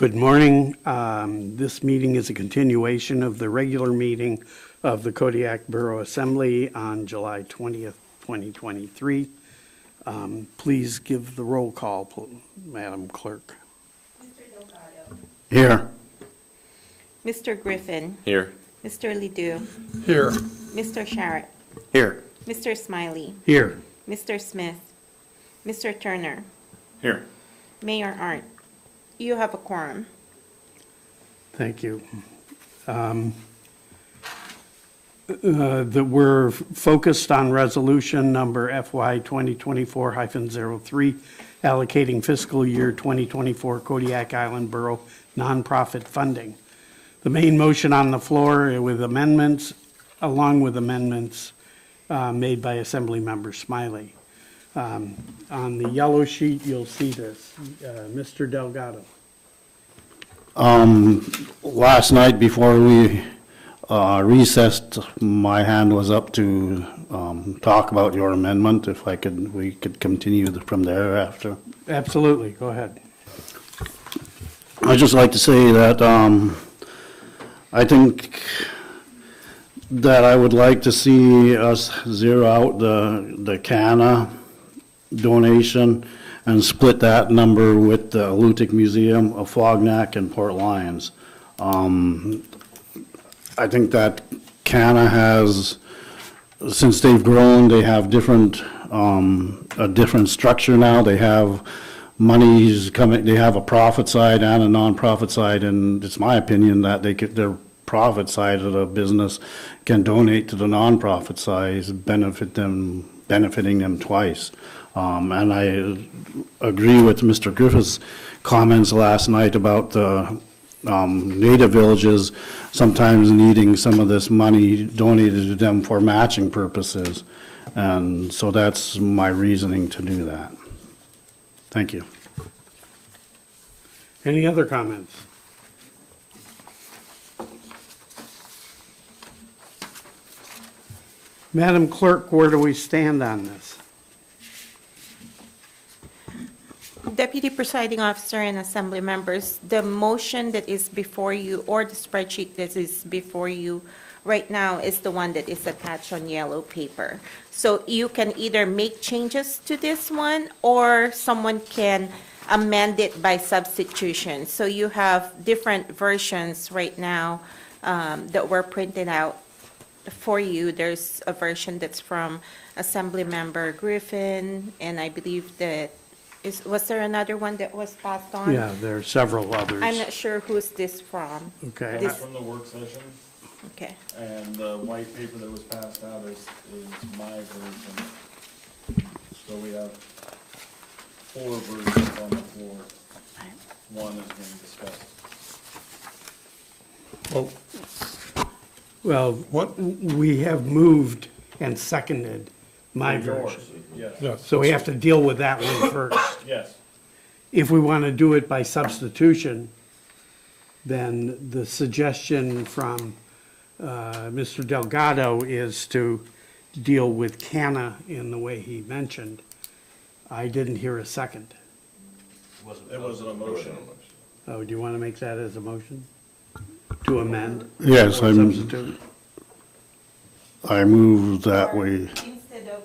Good morning. This meeting is a continuation of the regular meeting of the Kodiak Borough Assembly on July 20th, 2023. Please give the roll call, Madam Clerk. Mr. Delgado. Here. Mr. Griffin. Here. Mr. Ledoux. Here. Mr. Sharrett. Here. Mr. Smiley. Here. Mr. Smith. Mr. Turner. Here. Mayor Arndt. You have a quorum. Thank you. We're focused on resolution number FY 2024-03, allocating fiscal year 2024 Kodiak Island Borough nonprofit funding. The main motion on the floor with amendments, along with amendments made by Assemblymember Smiley. On the yellow sheet, you'll see this. Mr. Delgado. Last night before we recessed, my hand was up to talk about your amendment. If we could continue from there after. Absolutely, go ahead. I'd just like to say that I think that I would like to see us zero out the CANA donation and split that number with the Alutiiq Museum of Fognak and Port Lions. I think that CANA has, since they've grown, they have a different structure now. They have monies coming, they have a profit side and a non-profit side, and it's my opinion that their profit side of the business can donate to the non-profit side, benefiting them twice. And I agree with Mr. Griffith's comments last night about the native villages sometimes needing some of this money donated to them for matching purposes. And so that's my reasoning to do that. Thank you. Any other comments? Madam Clerk, where do we stand on this? Deputy Presiding Officer and Assembly Members, the motion that is before you, or the spreadsheet that is before you right now, is the one that is attached on yellow paper. So you can either make changes to this one, or someone can amend it by substitution. So you have different versions right now that were printed out for you. There's a version that's from Assembly Member Griffin, and I believe that was there another one that was passed on? Yeah, there are several others. I'm not sure who's this from. Okay. That's from the work session, Okay. and the white paper that was passed out is my version. So we have 4 versions on the floor. One is being discussed. Well, what we have moved and seconded my Yours, version. yes. So we have to deal with that one first. Yes. If we want to do it by substitution, then the suggestion from Mr. Delgado is to deal with CANA in the way he mentioned. I didn't hear a second. It wasn't a motion. Oh, do you want to make that as a motion? To amend? Yes, Or substitute? I move that we Instead of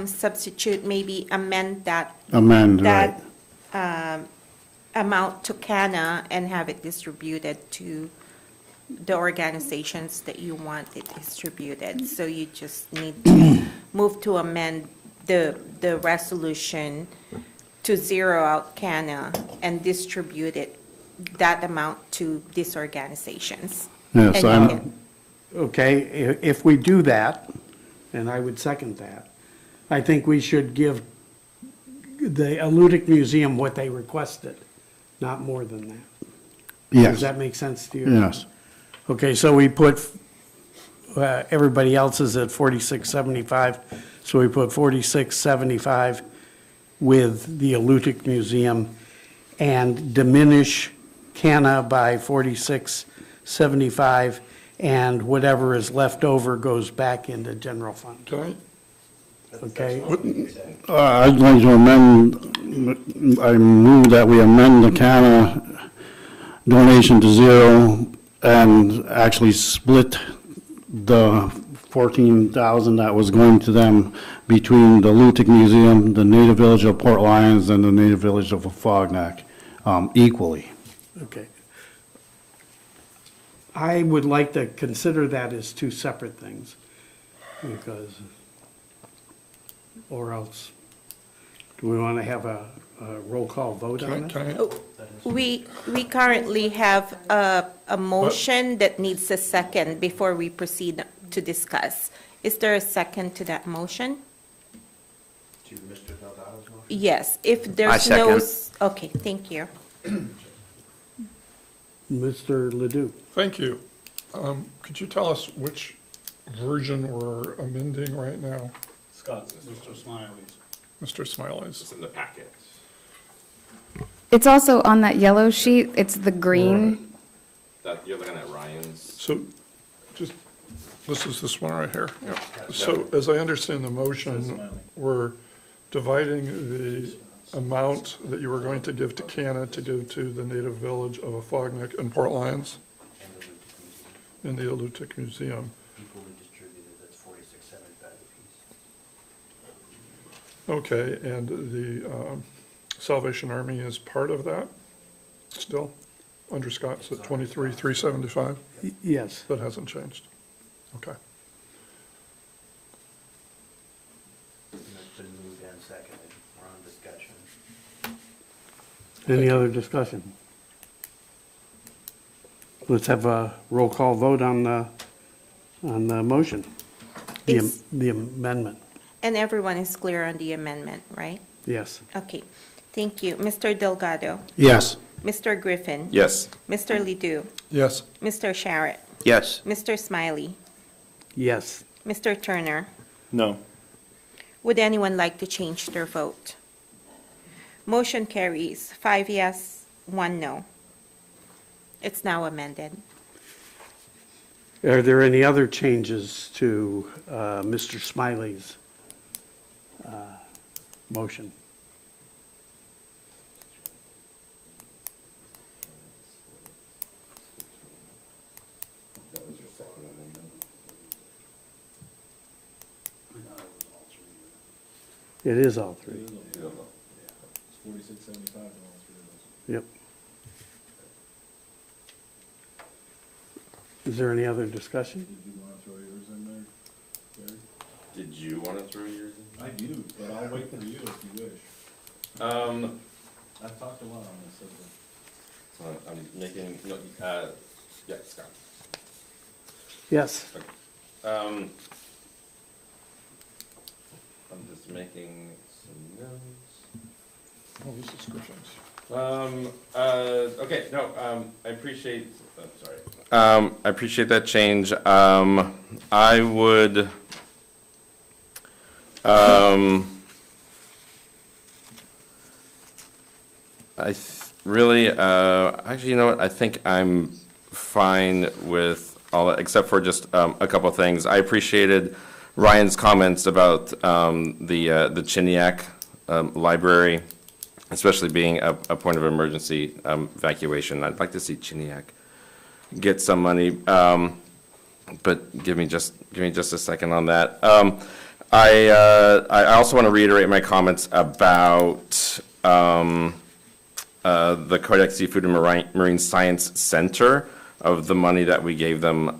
substitute, maybe amend that amend, right? amount to CANA and have it distributed to the organizations that you want it distributed. So you just need to move to amend the resolution to zero out CANA and distribute that amount to these organizations. Yes, And you can- Okay, if we do that, and I would second that, I think we should give the Alutiiq Museum what they requested, not more than that. Does yes, that make sense to you? yes, Okay, so we put, everybody else is at 4675, so we put 4675 with the Alutiiq Museum and diminish CANA by 4675, and whatever is left over goes back into general fund. Okay? I'd like to amend, I move that we amend the CANA donation to zero and actually split the 14,000 that was going to them between the Lutic Museum, the Native Village of Port Lions, and the Native Village of Fognak, equally. Okay. I would like to consider that as two separate things, because, or else, do we want to have a roll call vote on it? Can I, Oh, We currently have a motion that needs a second before we proceed to discuss. Is there a second to that motion? To Mr. Delgado's motion? Yes, if there's no. Okay, thank you. Mr. Ledoux? thank you. Could you tell us which version we're amending right now? Scott's. Mr. Smiley's. Mr. Smiley's? It's in the packet. It's also on that yellow sheet, it's the green. That, you're looking at Ryan's. So, just, this is this one right here. Yep. So, as I understand the motion, we're dividing the amount that you were going to give to Canna to give to the native village of Afognak and Port Lions And the Lutic in the Alutiiq Museum. Museum. Equally distributed, that's 46.75 apiece. Okay, and the Salvation Army is part of that still? Under Scott's at 23,375? Yes. That hasn't changed? Okay. And that's been moved and seconded. We're on discussion. Any other discussion? Let's have a roll call vote on the motion, Is- the amendment. And everyone is clear on the amendment, right? Yes. Okay, thank you. Mr. Delgado, Yes. Mr. Griffin. Yes. Mr. Ledoux, Yes. Mr. Sharrett, Yes. Mr. Smiley, Yes. Mr. Turner. No. Would anyone like to change their vote? Motion carries, 5 yes, 1 no. It's now amended. Are there any other changes to Mr. Smiley's motion? It is all three. It's 46.75 on all three of those. Yep. Is there any other discussion? Did you want to throw yours in there, Gary? Did you want to throw yours in? I do, but I'll wait for you if you wish. I've talked a lot on this subject. So I'm making, no, yeah, Scott. Yes. I'm just making some notes. All these descriptions. Okay, no, I appreciate, sorry. I appreciate that change. I would, really, actually, you know what, I think I'm fine with all that, except for just, a couple of things. I appreciated Ryan's comments about, the Chiniac, library, especially being a point of emergency, evacuation. I'd like to see Chiniac get some money, but give me just a second on that. I also want to reiterate my comments about the Kodiak Seafood and Marine Science Center, of the money that we gave them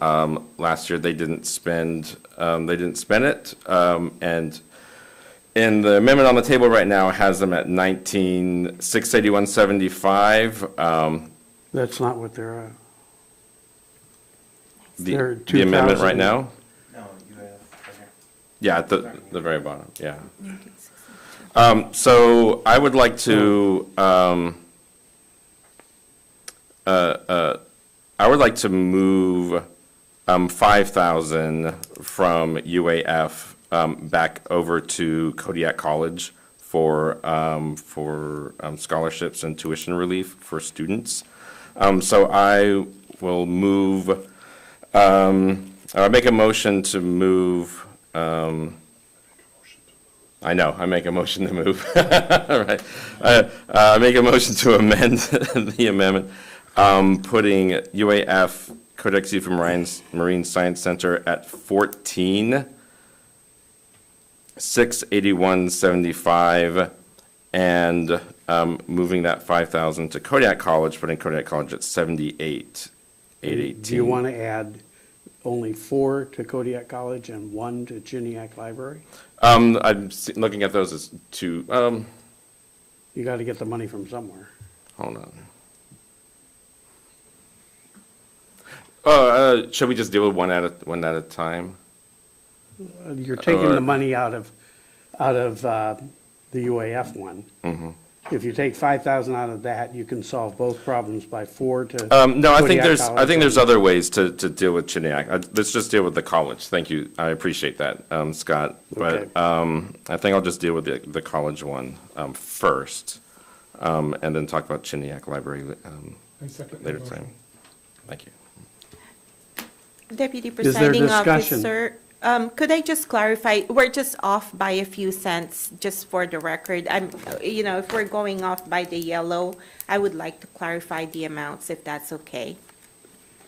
last year. They didn't spend it, and in the amendment on the table right now, it has them at 19,681.75. That's not what they're, They're The amendment 2,000. right now? No, you have, okay. Yeah, at the very bottom, yeah. So I would like to, move 5,000 from UAF back over to Kodiak College for scholarships and tuition relief for students. So I will move, I make a motion to move, I know, I make a motion to move. All right. I make a motion to amend the amendment. putting UAF Kodiak Seafood Marine Science Center at 14, 681.75, and moving that 5,000 to Kodiak College, putting Kodiak College at 78, 818. Do you want to add only 4 to Kodiak College and 1 to Kodiak Library? Looking at those as two, You got to get the money from somewhere. hold on. Should we just deal with one at a time? You're taking the money out of the UAF one. If you take 5,000 out of that, you can solve both problems by 4 to. No, I think Kodiak there's College. other ways to deal with Chiniak. Let's just deal with the college. Thank you. I appreciate that, Scott. Okay. But I think I'll just deal with the college one first, and then talk about Chiniak Library I second the later motion. time. Thank you. Deputy there Presiding discussion? Officer, could I just clarify, we're just off by a few cents, just for the record. If we're going off by the yellow, I would like to clarify the amounts, if that's okay.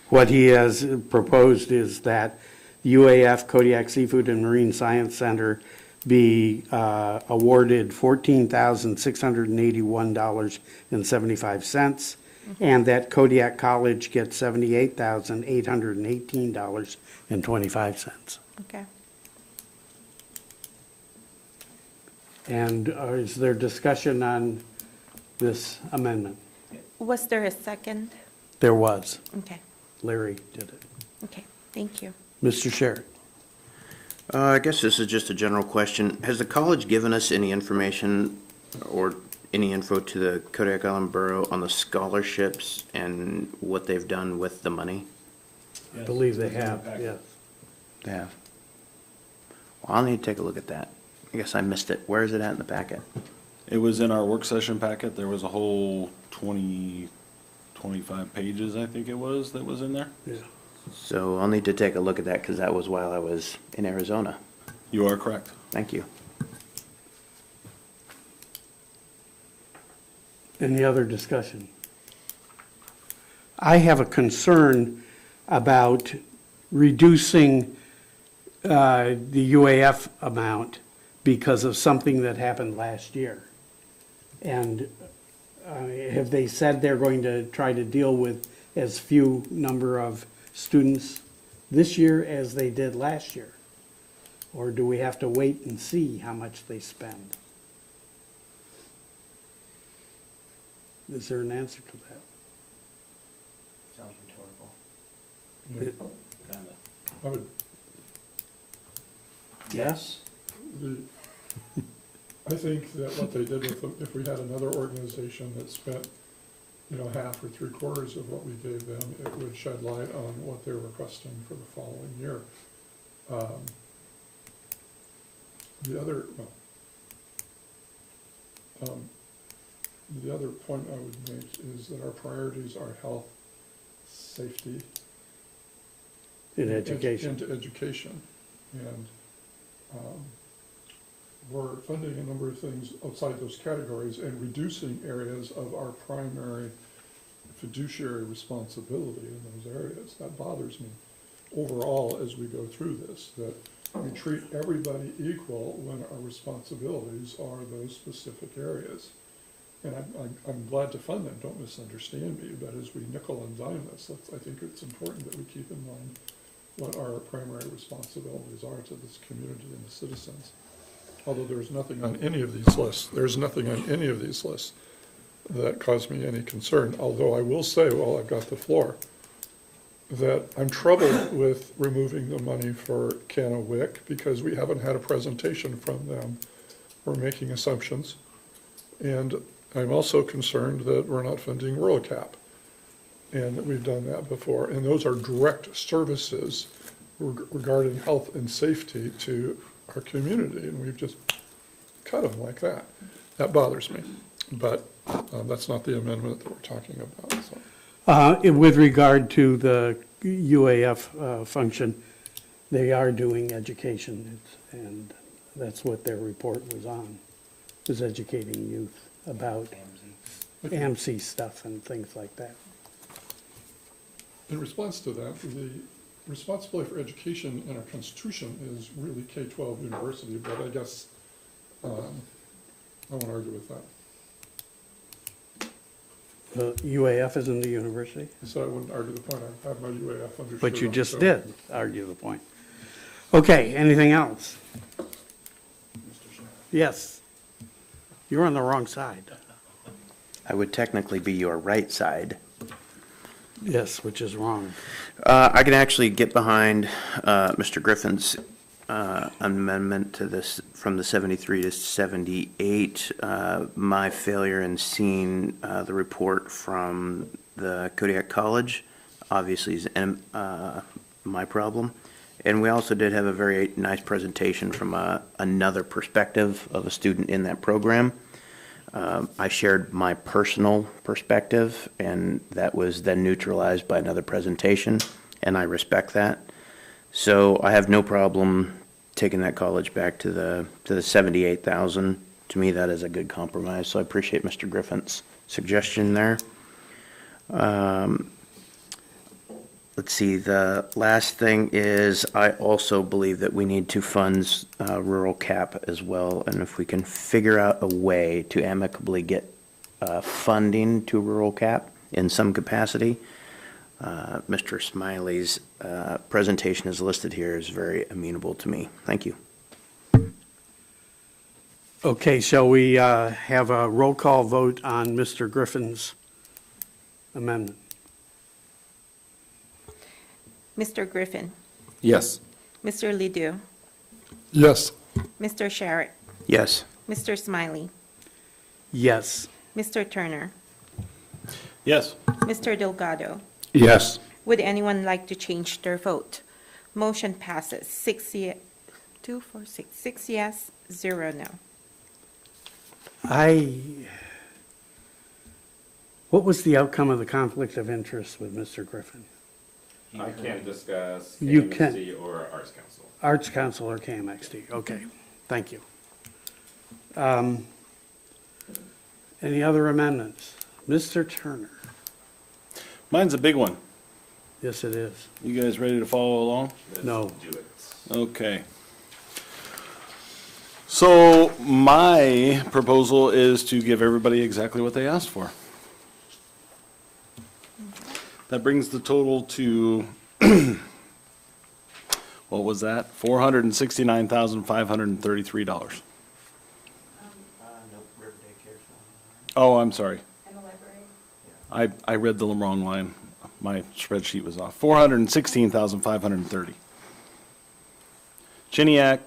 What he has proposed is that UAF Kodiak Seafood and Marine Science Center be awarded $14,681.75, and that Kodiak College gets $78,818.25. Okay. And is there discussion on this amendment? Was there a second? There was. Okay, Larry did it. okay, thank you. Mr. Sherrick? I guess this is just a general question. Has the college given us any information or any info to the Kodiak Island Borough on the scholarships and what they've done with the money? I believe they have, yes. They have. Well, I'll need to take a look at that. I guess I missed it. Where is it at in the packet? It was in our work session packet. There was a whole 20, 25 pages, I think it was, that was in there. Yeah. So I'll need to take a look at that because that was while I was in Arizona. You are correct. Thank you. Any other discussion? I have a concern about reducing the UAF amount because of something that happened last year. And have they said they're going to try to deal with as few number of students this year as they did last year? Or do we have to wait and see how much they spend? Is there an answer to that? Sounds rhetorical. Kinda. I would, Yes? I think that what they did with them, if we had another organization that spent, half or 3/4 of what we gave them, it would shed light on what they're requesting for the following year. The other point I would make is that our priorities are health, safety. In education. Into education. And we're funding a number of things outside those categories and reducing areas of our primary fiduciary responsibility in those areas. That bothers me overall as we go through this, that we treat everybody equal when our responsibilities are those specific areas. And I'm glad to fund them, don't misunderstand me, but as we nickel and dime this, I think it's important that we keep in mind what our primary responsibilities are to this community and the citizens. Although there's nothing on any of these lists, that cause me any concern. Although I will say, while I've got the floor, that I'm troubled with removing the money for Kodiak because we haven't had a presentation from them. We're making assumptions. And I'm also concerned that we're not funding rural cap, and that we've done that before. And those are direct services regarding health and safety to our community, and we've just cut them like that. That bothers me, but that's not the amendment that we're talking about. So. With regard to the UAF function, they are doing education, and that's what their report was on, was educating youth about AMC stuff and things like that. in response to that, the responsibility for education in our Constitution is really K-12 university, but I guess I won't argue with that. UAF isn't the university, So I wouldn't argue the point. I have my UAF understood. but you on, just so- did argue the point. Okay, anything else? Yes. You're on the wrong side. I would technically be your right side. Yes, which is wrong. I can actually get behind Mr. Griffin's amendment to this from the 73 to 78. My failure in seeing the report from the Kodiak College obviously is my problem. And we also did have a very nice presentation from another perspective of a student in that program. I shared my personal perspective, and that was then neutralized by another presentation, and I respect that. So I have no problem taking that college back to the 78,000. To me, that is a good compromise, so I appreciate Mr. Griffin's suggestion there. Let's see, the last thing is, I also believe that we need to fund rural cap as well, and if we can figure out a way to amicably get funding to rural cap in some capacity. Mr. Smiley's presentation as listed here is very amenable to me. Thank you. Okay, shall we have a roll call vote on Mr. Griffin's amendment? Mr. Griffin, Yes. Mr. Ledoux, Yes. Mr. Sharrett, Yes. Mr. Smiley, Yes. Mr. Turner, Yes. Mr. Delgado. Yes. Would anyone like to change their vote? Motion passes 6 yes, 0 no. What was the outcome of the conflict of interest with Mr. Griffin? I can't discuss You can- KMC or Arts Council. Arts Council or KMXD? Okay, thank you. Any other amendments? Mr. Turner? Mine's a big one. Yes, it is. You guys ready to follow along? No. Do it. Okay. So my proposal is to give everybody exactly what they asked for. That brings the total to, what was that? $469,533. Nope, River Daycare's Oh, I'm sorry. I read the wrong line. My spreadsheet was off. 416,530. Chiniac,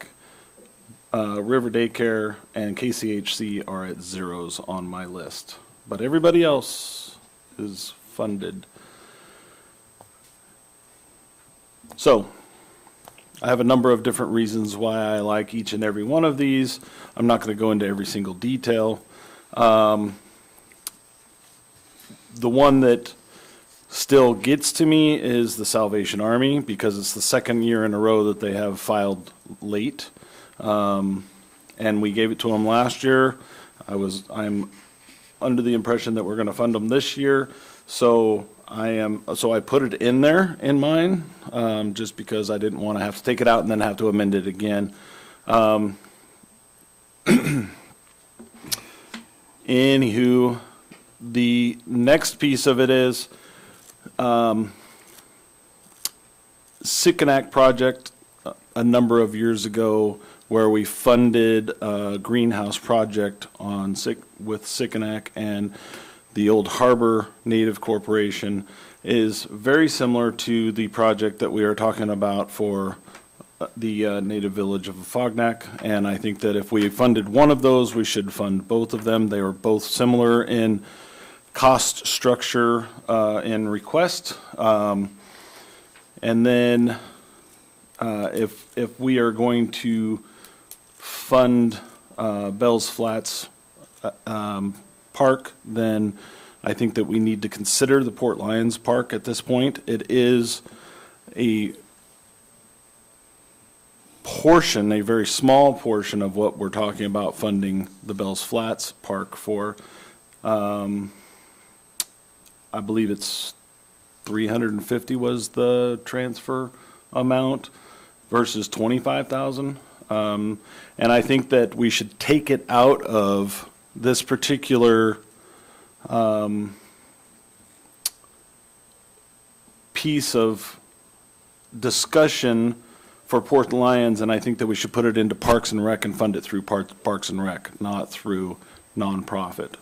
River Daycare, and KCHC are at zeros on my list. But everybody else is funded. So, I have a number of different reasons why I like each and every one of these. I'm not going to go into every single detail. The one that still gets to me is the Salvation Army, because it's the second year in a row that they have filed late. And we gave it to them last year. I'm under the impression that we're going to fund them this year. So I put it in there in mine, just because I didn't want to have to take it out and then have to amend it again. Anywho, the next piece of it is, Sycamore project a number of years ago, where we funded a greenhouse project with Sycamore and the Old Harbor Native Corporation, is very similar to the project that we are talking about for the native village of Fognac. And I think that if we funded one of those, we should fund both of them. They are both similar in cost structure and request. And then if we are going to fund Bell's Flats Park, then I think that we need to consider the Port Lions Park at this point. It is a portion, a very small portion of what we're talking about funding the Bell's Flats Park for. I believe it's 350 was the transfer amount versus 25,000. And I think that we should take it out of this particular piece of discussion for Port Lions, and I think that we should put it into Parks and Rec and fund it through Parks and Rec, not through nonprofit.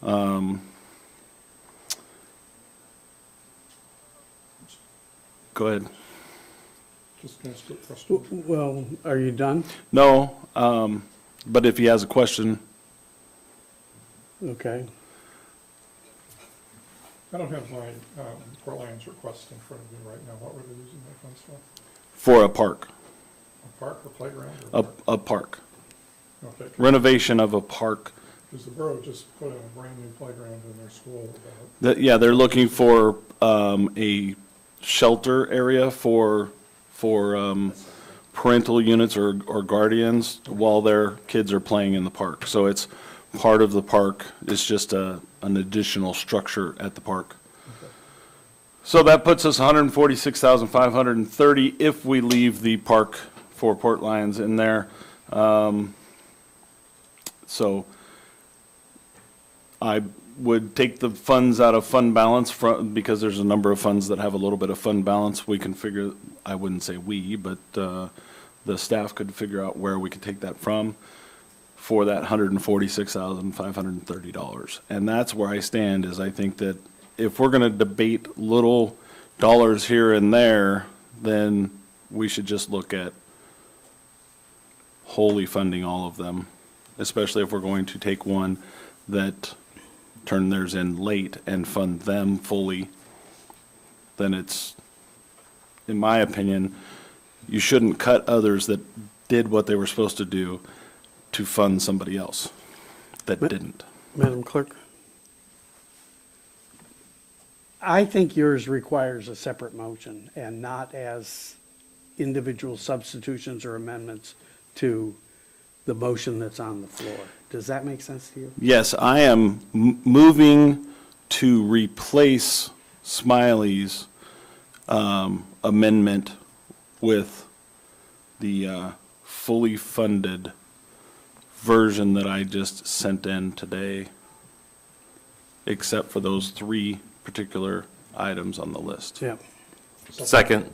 Go ahead. Just can I ask a question? Well, are you done? No, but if he has a question, Okay. I don't have my Port Lions request in front of me right now. What were they using their funds for? for a park, A park or playground? Or a park, Okay, renovation of a park. because the borough just put in a brand-new playground in their school. Yeah, they're looking for a shelter area for parental units or guardians while their kids are playing in the park. So it's part of the park, it's just an additional structure at the park. So that puts us 146,530 if we leave the park for Port Lions in there. So I would take the funds out of fund balance because there's a number of funds that have a little bit of fund balance. We can figure, I wouldn't say we, but the staff could figure out where we could take that from for that $146,530. And that's where I stand, is I think that if we're gonna debate little dollars here and there, then we should just look at wholly funding all of them, especially if we're going to take one that turn theirs in late and fund them fully. Then it's, in my opinion, you shouldn't cut others that did what they were supposed to do to fund somebody else that didn't. Madam Clerk? I think yours requires a separate motion and not as individual substitutions or amendments to the motion that's on the floor. Does that make sense to you? Yes, I am moving to replace Smiley's amendment with the fully funded version that I just sent in today, except for those three particular items on the list. Yeah. Second.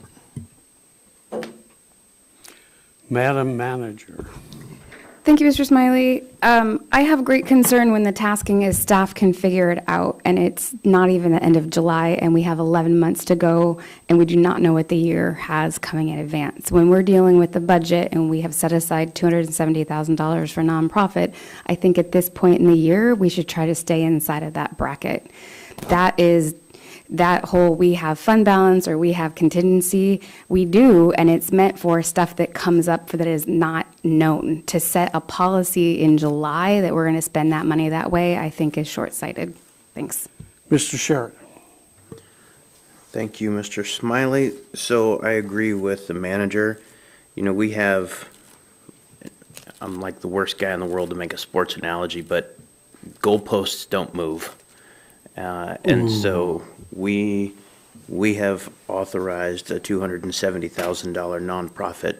Madam Manager. Thank you, Mr. Smiley. I have great concern when the tasking is staff can figure it out, and it's not even the end of July, and we have 11 months to go, and we do not know what the year has coming in advance. When we're dealing with the budget and we have set aside $270,000 for nonprofit, I think at this point in the year, we should try to stay inside of that bracket. That whole, we have fund balance or we have contingency, we do, and it's meant for stuff that comes up that is not known. To set a policy in July that we're going to spend that money that way, I think is short-sighted. Thanks. Mr. Sheridan. Thank you, Mr. Smiley. So I agree with the manager. You know, I'm like the worst guy in the world to make a sports analogy, but goalposts don't move. And so we have authorized a $270,000 nonprofit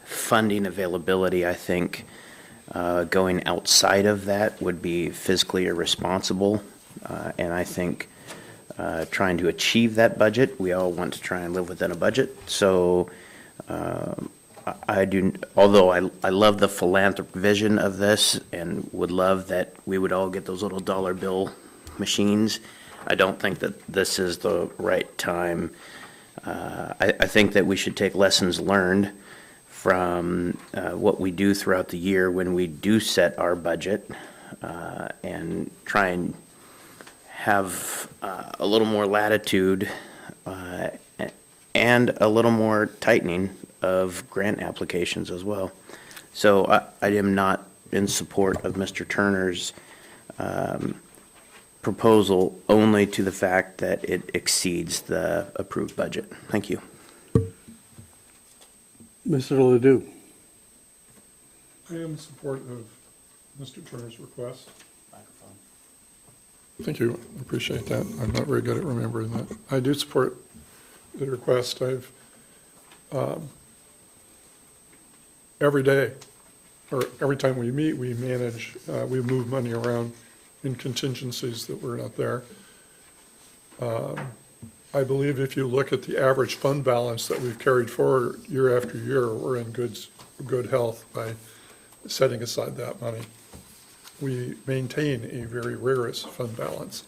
funding availability. I think going outside of that would be fiscally irresponsible. And I think trying to achieve that budget, we all want to try and live within a budget. So I do, although I love the philanthropic vision of this and would love that we would all get those little dollar bill machines, I don't think that this is the right time. I think that we should take lessons learned from what we do throughout the year when we do set our budget and try and have a little more latitude and a little more tightening of grant applications as well. So I am not in support of Mr. Turner's proposal only to the fact that it exceeds the approved budget. Thank you. Mr. Ledoux. I am in support of Mr. Turner's request. Thank you, I appreciate that. I'm not very good at remembering that. I do support the request. Every day, or every time we meet, we manage, we move money around in contingencies that were not there. I believe if you look at the average fund balance that we've carried forward year after year, we're in good health by setting aside that money. We maintain a very rigorous fund balance,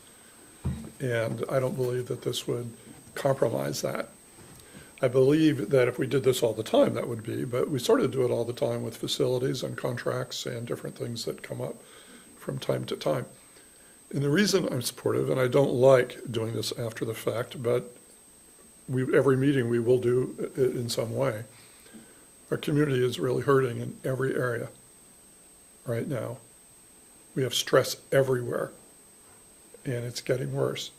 and I don't believe that this would compromise that. I believe that if we did this all the time, that would be, but we sort of do it all the time with facilities and contracts and different things that come up from time to time. And the reason I'm supportive, and I don't like doing this after the fact, but every meeting we will do it in some way. Our community is really hurting in every area right now. We have stress everywhere, and it's getting worse.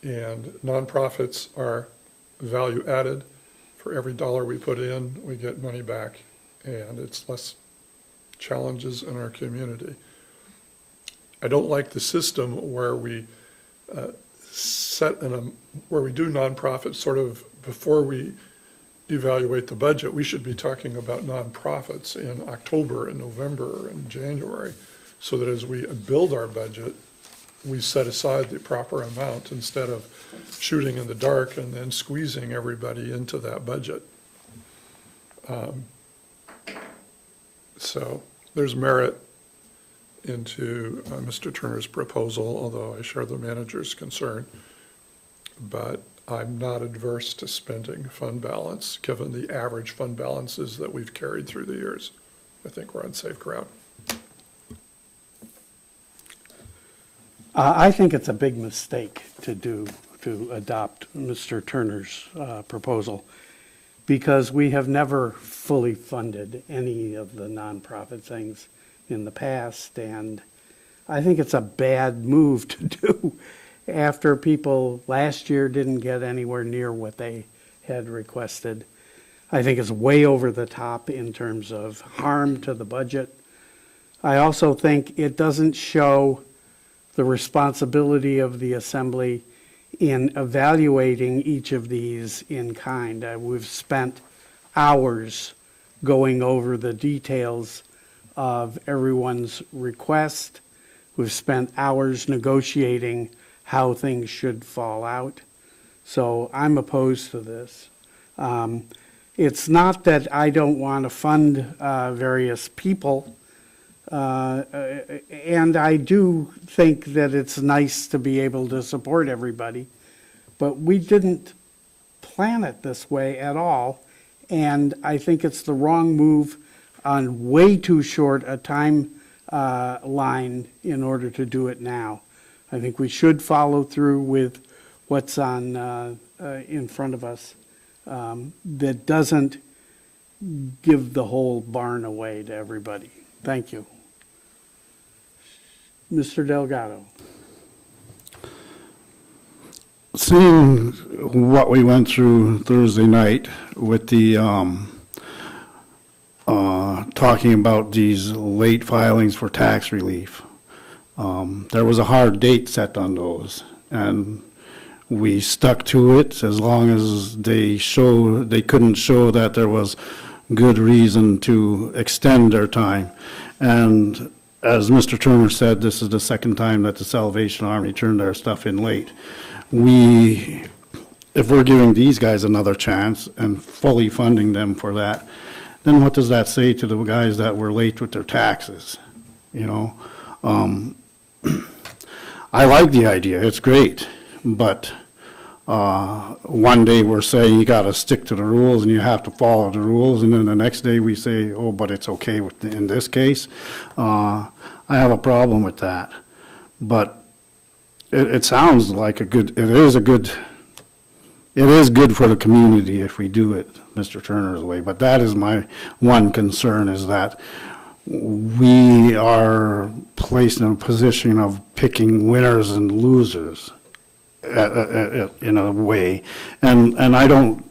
And nonprofits are value added. For every dollar we put in, we get money back, and it's less challenges in our community. I don't like the system where we where we do nonprofits sort of before we evaluate the budget. We should be talking about nonprofits in October and November and January, so that as we build our budget, we set aside the proper amount instead of shooting in the dark and then squeezing everybody into that budget. So there's merit into Mr. Turner's proposal, although I share the manager's concern. But I'm not adverse to spending fund balance, given the average fund balances that we've carried through the years. I think we're on safe ground. I think it's a big mistake to adopt Mr. Turner's proposal, because we have never fully funded any of the nonprofit things in the past, and I think it's a bad move to do after people last year didn't get anywhere near what they had requested. I think it's way over the top in terms of harm to the budget. I also think it doesn't show the responsibility of the assembly in evaluating each of these in kind. We've spent hours going over the details of everyone's request. We've spent hours negotiating how things should fall out. So I'm opposed to this. It's not that I don't want to fund various people, and I do think that it's nice to be able to support everybody, but we didn't plan it this way at all, and I think it's the wrong move on way too short a time line in order to do it now. I think we should follow through with what's on in front of us that doesn't give the whole barn away to everybody. Thank you. Mr. Delgado. Seeing what we went through Thursday night with the talking about these late filings for tax relief, there was a hard date set on those, and we stuck to it as long as they couldn't show that there was good reason to extend their time. And as Mr. Turner said, this is the second time that the Salvation Army turned their stuff in late. If we're giving these guys another chance and fully funding them for that, then what does that say to the guys that were late with their taxes? You know, I like the idea, it's great, but one day we're saying you gotta stick to the rules and you have to follow the rules, and then the next day we say, oh, but it's okay in this case. I have a problem with that, but it sounds like it is good for the community if we do it Mr. Turner's way, but that is my one concern, is that we are placed in a position of picking winners and losers in a way, and I don't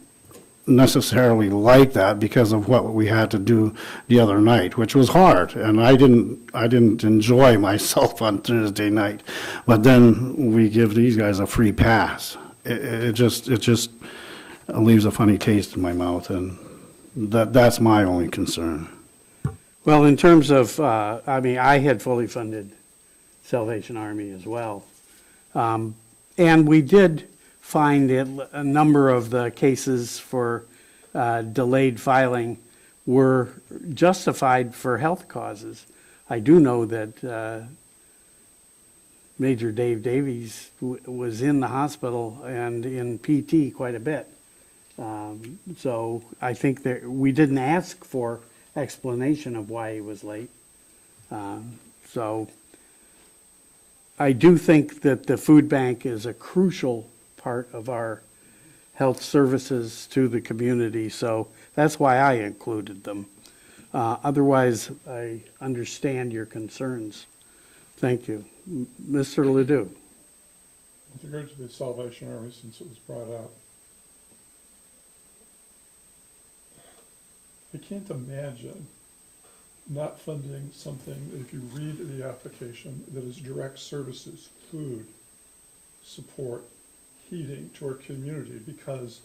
necessarily like that because of what we had to do the other night, which was hard, and I didn't enjoy myself on Thursday night. But then we give these guys a free pass. It just leaves a funny taste in my mouth, and that's my only concern. Well, in terms of, I mean, I had fully funded Salvation Army as well. And we did find a number of the cases for delayed filing were justified for health causes. I do know that Major Dave Davies was in the hospital and in PT quite a bit. So I think that we didn't ask for explanation of why he was late. So I do think that the food bank is a crucial part of our health services to the community, so that's why I included them. Otherwise, I understand your concerns. Thank you. Mr. Ledoux? With regard to the Salvation Army, since it was brought up, I can't imagine not funding something, if you read the application, that is direct services, food, support, heating to our community because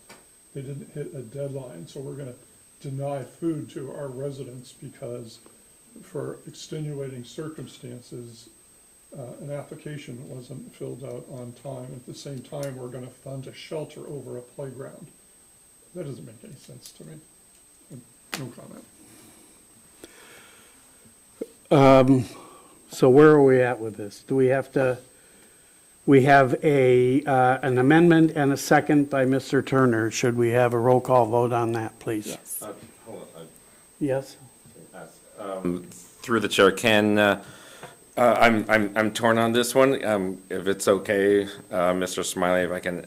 they didn't hit a deadline. So we're going to deny food to our residents because for extenuating circumstances, an application wasn't filled out on time. At the same time, we're going to fund a shelter over a playground. That doesn't make any sense to me. No comment. So where are we at with this? Do we have to, we have an amendment and a second by Mr. Turner. Should we have a roll call vote on that, please? Yes. Hold on, Yes? through the chair, I'm torn on this one. If it's okay, Mr. Smiley, if I can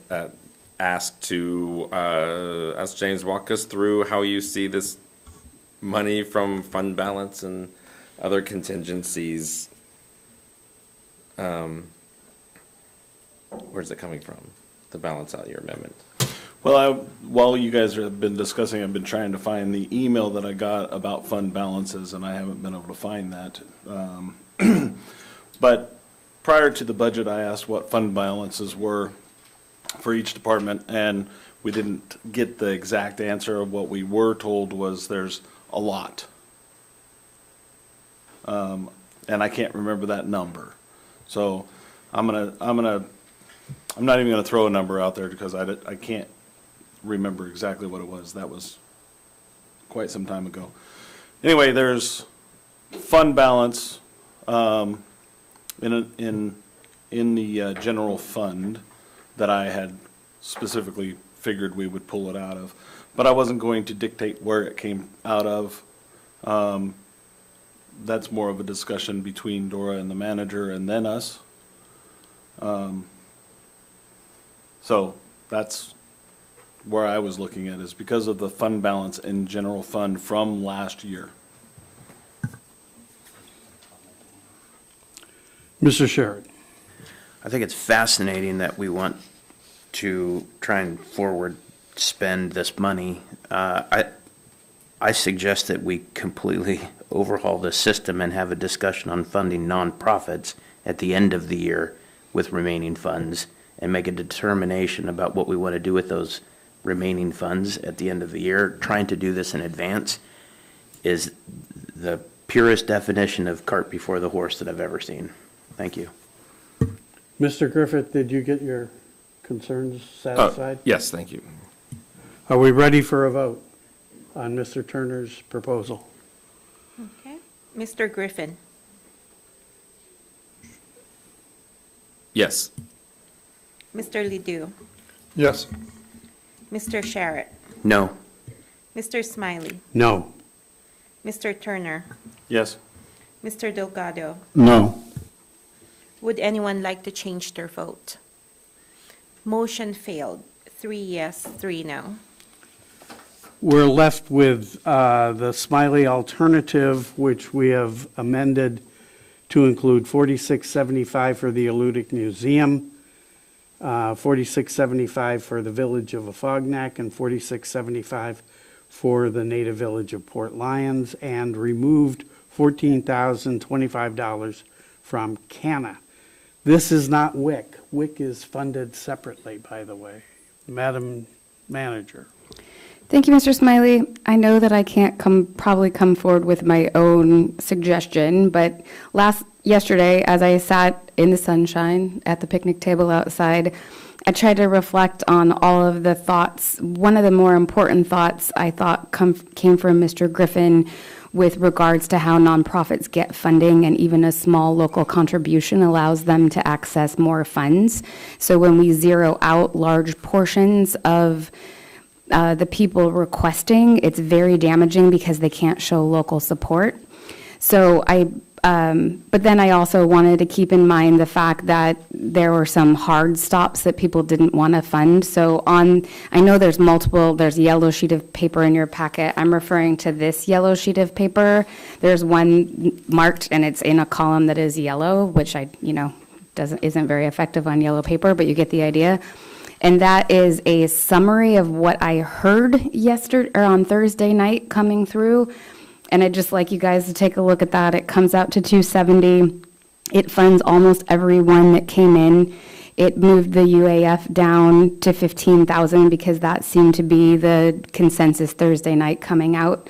ask James walk us through how you see this money from fund balance and other contingencies. Where's it coming from? To balance out your amendment. Well, while you guys have been discussing, I've been trying to find the email that I got about fund balances, and I haven't been able to find that. But prior to the budget, I asked what fund balances were for each department, and we didn't get the exact answer of what we were told was there's a lot. And I can't remember that number. So I'm not even gonna throw a number out there because I can't remember exactly what it was. That was quite some time ago. Anyway, there's fund balance, in the general fund that I had specifically figured we would pull it out of. But I wasn't going to dictate where it came out of. That's more of a discussion between Dora and the manager and then us. So that's where I was looking at, is because of the fund balance in general fund from last year. Mr. Sherrod? I think it's fascinating that we want to try and forward spend this money. I suggest that we completely overhaul the system and have a discussion on funding nonprofits at the end of the year with remaining funds and make a determination about what we want to do with those remaining funds at the end of the year. Trying to do this in advance is the purest definition of cart before the horse that I've ever seen. Thank you. Mr. Griffith, did you get your concerns satisfied? Yes, thank you. Are we ready for a vote on Mr. Turner's proposal? Okay. Mr. Griffin? Yes. Mr. Ledoux? Yes. Mr. Sharrett? No. Mr. Smiley? No. Mr. Turner? Yes. Mr. Delgado? No. Would anyone like to change their vote? Motion failed. 3 yes, 3 no. We're left with the Smiley alternative, which we have amended to include $46.75 for the Eludic Museum, $46.75 for the village of Afognak, and $46.75 for the native village of Port Lions, and removed $14,025 from CANA. This is not WIC. WIC is funded separately, by the way. Madam Manager. Thank you, Mr. Smiley. I know that I can't probably come forward with my own suggestion, but yesterday, as I sat in the sunshine at the picnic table outside, I tried to reflect on all of the thoughts. One of the more important thoughts I thought came from Mr. Griffin with regards to how nonprofits get funding, and even a small local contribution allows them to access more funds. So when we zero out large portions of the people requesting, it's very damaging because they can't show local support. So but then I also wanted to keep in mind the fact that there were some hard stops that people didn't want to fund. So I know there's a yellow sheet of paper in your packet. I'm referring to this yellow sheet of paper. There's one marked and it's in a column that is yellow, which isn't very effective on yellow paper, but you get the idea. And that is a summary of what I heard on Thursday night coming through. And I'd just like you guys to take a look at that. It comes out to $270. It funds almost everyone that came in. It moved the UAF down to $15,000 because that seemed to be the consensus Thursday night coming out.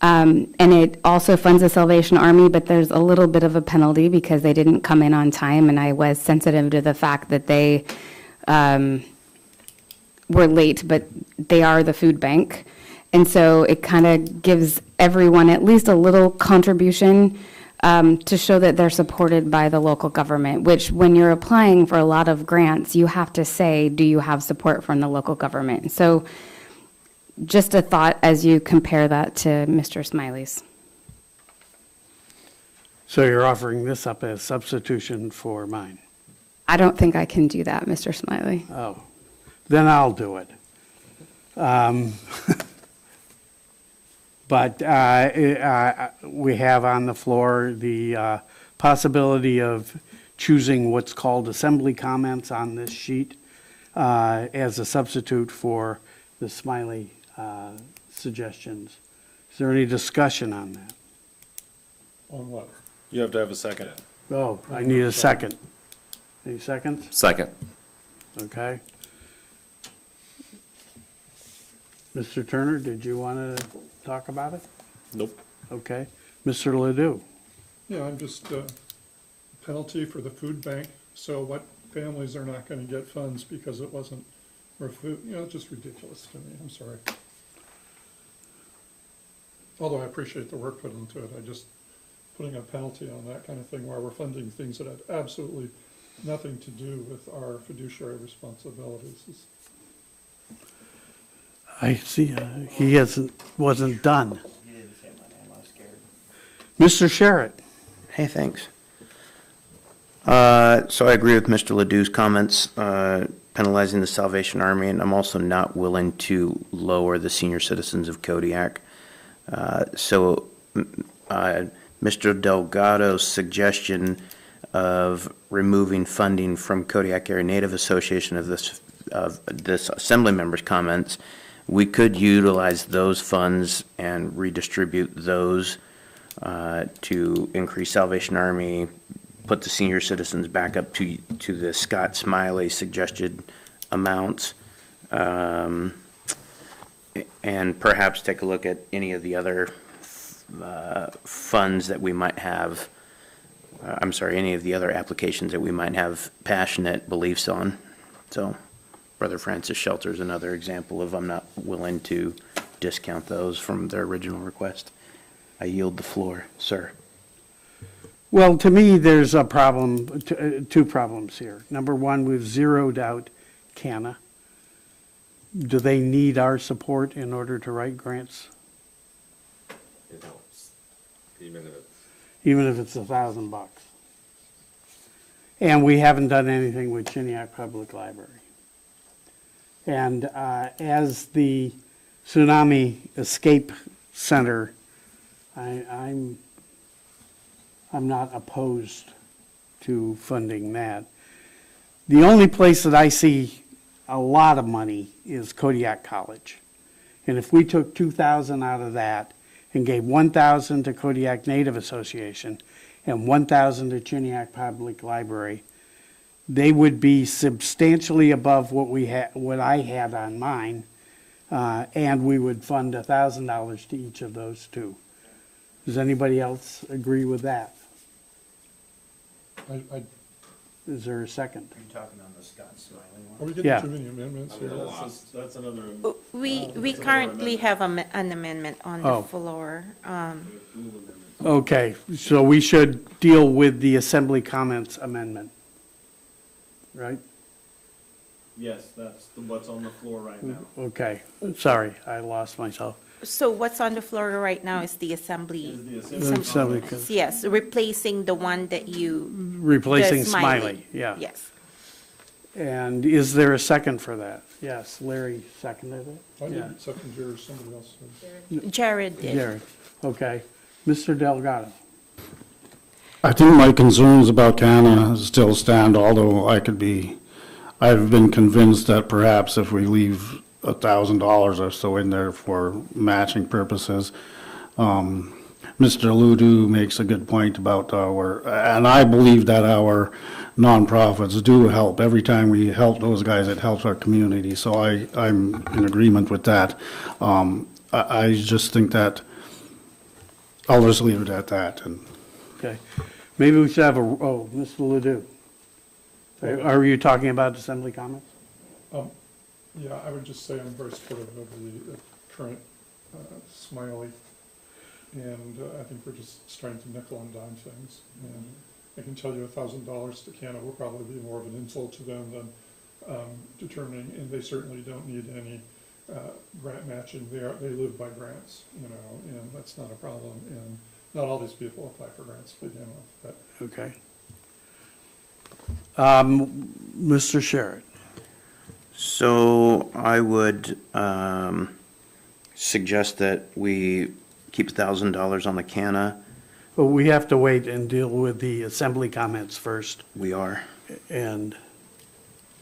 And it also funds the Salvation Army, but there's a little bit of a penalty because they didn't come in on time, and I was sensitive to the fact that they were late, but they are the food bank. And so it kind of gives everyone at least a little contribution to show that they're supported by the local government, which when you're applying for a lot of grants, you have to say, do you have support from the local government? So just a thought as you compare that to Mr. Smiley's. So you're offering this up as substitution for mine? I don't think I can do that, Mr. Smiley. Oh, then I'll do it. But we have on the floor the possibility of choosing what's called assembly comments on this sheet as a substitute for the Smiley suggestions. Is there any discussion on that? On what? You have to have a second. Oh, I need a second. Any seconds? Second. Okay. Mr. Turner, did you want to talk about it? Nope. Okay. Mr. Ledoux? Yeah, I'm just, penalty for the food bank. So what families are not going to get funds because it wasn't, it's just ridiculous to me. I'm sorry. Although I appreciate the work put into it, putting a penalty on that kind of thing while we're funding things that have absolutely nothing to do with our fiduciary responsibilities is. I see, wasn't done. Mr. Sherritt? Hey, thanks. So I agree with Mr. Ledoux's comments, penalizing the Salvation Army, and I'm also not willing to lower the senior citizens of Kodiak. So Mr. Delgado's suggestion of removing funding from Kodiak Area Native Association of this assembly member's comments, we could utilize those funds and redistribute those to increase Salvation Army, put the senior citizens back up to the Scott Smiley suggested amounts, and perhaps take a look at any of the other funds that we might have, any of the other applications that we might have passionate beliefs on. So Brother Francis Shelter is another example of I'm not willing to discount those from their original request. I yield the floor, sir. Well, to me, there's a problem, two problems here. Number one, we've zeroed out CANA. Do they need our support in order to write grants? It helps, even if it's. Even if it's $1,000. And we haven't done anything with Chiniac Public Library. And as the Tsunami Escape Center, I'm not opposed to funding that. The only place that I see a lot of money is Kodiak College. And if we took 2,000 out of that and gave 1,000 to Kodiak Native Association and 1,000 to Chiniac Public Library, they would be substantially above what I had on mine, and we would fund $1,000 to each of those two. Does anybody else agree with that? Is there a second? Are you talking on the Scott Smiley Are we Yeah. getting too many amendments here? That's another. We currently have an amendment on the Oh. floor. Okay, so we should deal with the Assembly Comments Amendment, right? Yes, that's what's on the floor right now. Okay, sorry, I lost myself. So what's on the floor right now is the assembly. Is the assembly Assembly comments. Yes, replacing the one that you. Replacing the Smiley, yeah. Yes. And is there a second for that? Yes, Larry seconded it? I Yeah. didn't second yours, somebody else did. Jared did. Jerry, okay. Mr. Delgado? I think my concerns about Canna still stand, although I've been convinced that perhaps if we leave $1,000 or so in there for matching purposes, Mr. Ludu makes a good point about and I believe that our nonprofits do help. Every time we help those guys, it helps our community, so I'm in agreement with that. I just think that, I'll just leave it at that, and Okay. Maybe we should have Mr. Ledoux. Are you talking about Assembly Comments? Yeah, I would just say I'm very supportive of the current Smiley. And I think we're just trying to nickel and dime things. And I can tell you $1,000 to Canada will probably be more of an insult to them than determining, and they certainly don't need any grant matching. They live by grants, and that's not a problem. And not all these people apply for grants to begin with, but Okay. Mr. Sherritt? So I would suggest that we keep $1,000 on the Canna. But we have to wait and deal with the Assembly Comments first, We are. and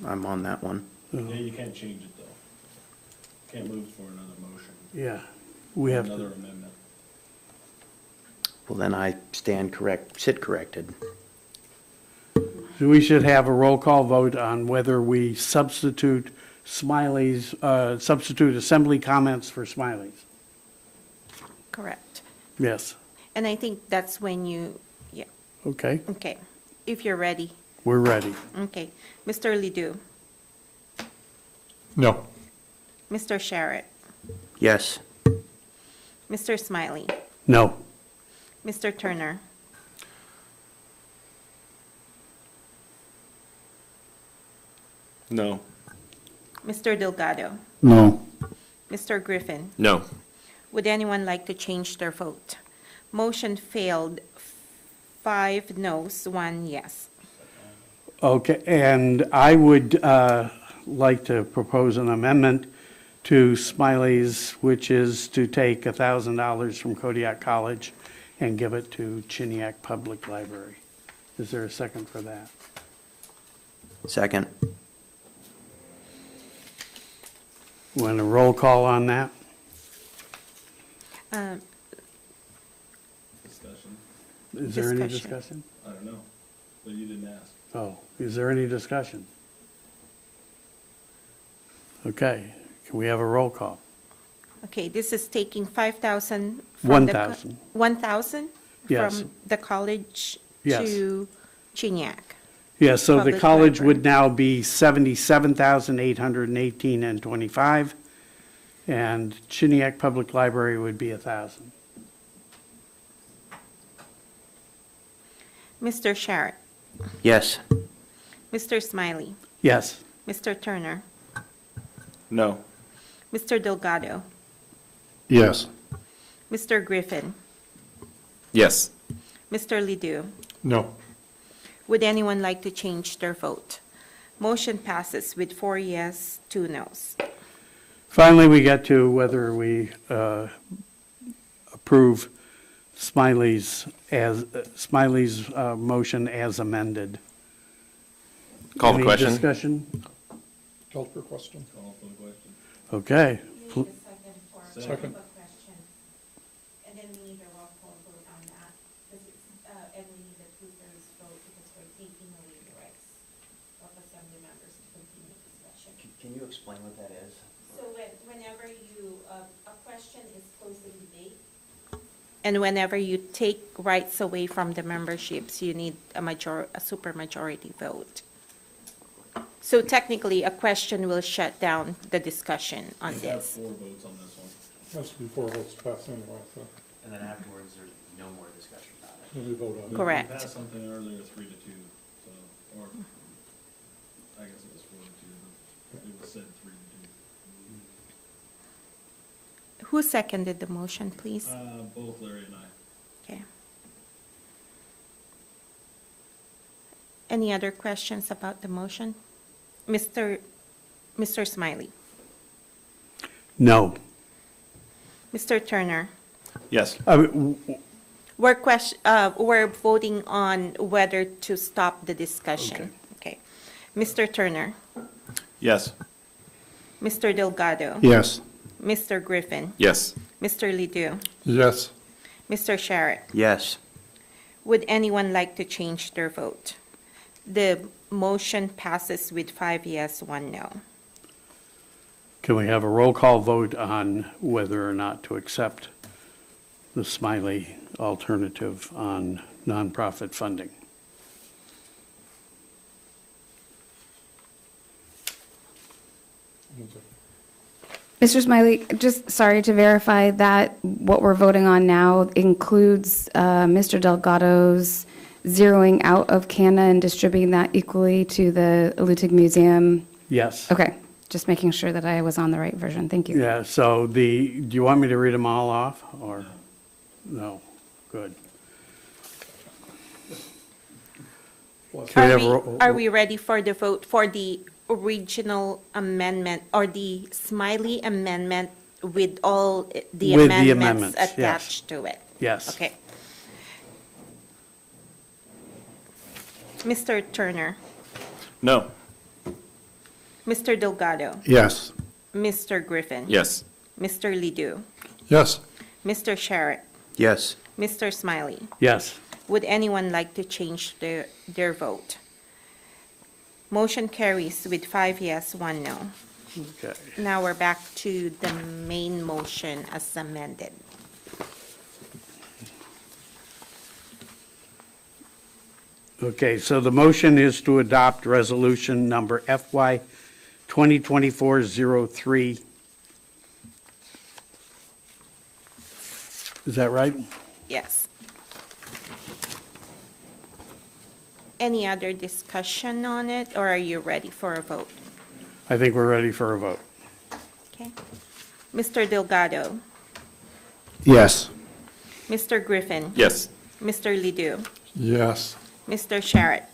I'm on that one. Yeah, you can't change it though. Can't move for another motion. yeah, we have Another to. amendment. Well, then I sit corrected. So we should have a roll call vote on whether we substitute substitute Assembly Comments for Smileys. Correct. Yes, And I think that's when okay, okay, if you're ready. we're ready. Okay. Mr. Ledoux, no. Mr. Sherritt, Yes. Mr. Smiley, No. Mr. Turner, No. Mr. Delgado, no. Mr. Griffin. No. Would anyone like to change their vote? Motion failed, 5 noes, 1 yes. Okay, and I would like to propose an amendment to Smiley's, which is to take $1,000 from Kodiak College and give it to Chiniac Public Library. Is there a second for that? Second. Want a roll call on that? Discussion. Is there any Discussion. discussion? I don't know, but you didn't ask. Oh, is there any discussion? Okay, can we have a roll call? Okay, this is taking 5,000 from the... 1,000. 1,000? Yes. From the college Yes. to Chiniac. Yeah, so the Public college library. would now be 77,818 and 25, and Chiniac Public Library would be 1,000. Mr. Sherritt, Yes. Mr. Smiley, Yes, Mr. Turner, No. Mr. Delgado, Yes. Mr. Griffin, Yes. Mr. Ledoux. No. Would anyone like to change their vote? Motion passes with 4 yes, 2 noes. finally, we get to whether we approve Smiley's motion as amended. Call the Any question. discussion? Call for question. Call for the question. Okay. Second. And then we need a roll call vote on that, because it's, and we need a two-thirds vote because we're taking away the rights of assembly members to continue discussion. Can you explain what that is? So whenever you, a question is closed to debate. And whenever you take rights away from the memberships, you need a supermajority vote. So technically, a question will shut down the discussion on We have this. 4 votes on this one. Has to be 4 votes passed anyway, so And then afterwards, there's no more discussion about it. we vote on it. Correct. We passed something earlier, 3-2, so, or, I guess it was 4-2, but it was said 3-2. Who seconded the motion, please? Both Larry and I. Okay. Any other questions about the motion? Mr. Smiley? No. Mr. Turner? Yes. We're voting on whether to stop the discussion. Okay. Mr. Turner? Yes. Mr. Delgado? Yes. Mr. Griffin? Yes. Mr. Ledoux? Yes. Mr. Sharrett? Yes. Would anyone like to change their vote? The motion passes with 5 yes, 1 no. Can we have a roll call vote on whether or not to accept the Smiley alternative on nonprofit funding? Mr. Smiley, just sorry to verify that what we're voting on now includes Mr. Delgado's zeroing out of CANA and distributing that equally to the Alutiiq Museum. Yes. Okay, just making sure that I was on the right version. Thank you. Yeah, so do you want me to read them all off, or? No, good. Can we have a ro- Are we ready for the vote for the original amendment or the Smiley amendment with all the With the amendments amendments, yes. attached to it? Yes. Okay. Mr. Turner, No. Mr. Delgado, Yes. Mr. Griffin. Yes. Mr. Ledoux, Yes. Mr. Sharrett, Yes. Mr. Smiley. Yes. Would anyone like to change their vote? Motion carries with 5 yes, 1 no. Okay. Now we're back to the main motion as amended. Okay, so the motion is to adopt resolution number FY 2024-03. Is that right? Yes. Any other discussion on it, or are you ready for a vote? I think we're ready for a vote. Okay. Mr. Delgado, Yes. Mr. Griffin. Yes. Mr. Ledoux, Yes. Mr. Sharrett,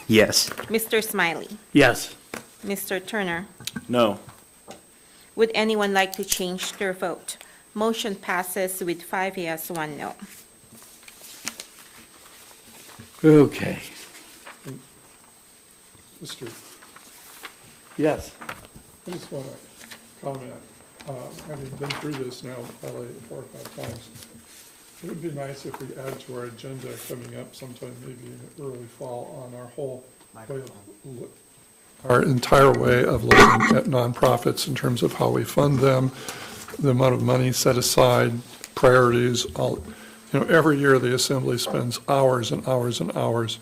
Yes. Mr. Smiley, Yes. Mr. Turner. No. Would anyone like to change their vote? Motion passes with 5 yes, 1 no. Okay. Mr. Yes. I just want to comment, having been through this now probably 4 or 5 times, it would be nice if we add to our agenda coming up sometime maybe in the early fall on our whole way of, our entire way of looking at nonprofits in terms of how we fund them, the amount of money set aside, priorities, all, every year the Assembly spends hours and hours and hours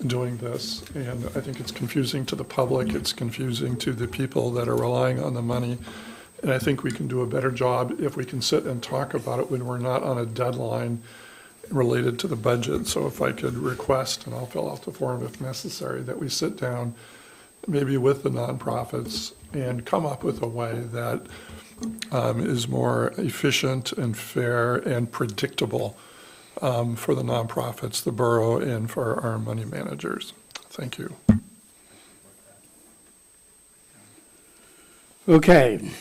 doing this, and I think it's confusing to the public, it's confusing to the people that are relying on the money, and I think we can do a better job if we can sit and talk about it when we're not on a deadline related to the budget. So if I could request, and I'll fill out the form if necessary, that we sit down maybe with the nonprofits and come up with a way that is more efficient and fair and predictable for the nonprofits, the borough, and for our money managers. Thank you. Okay.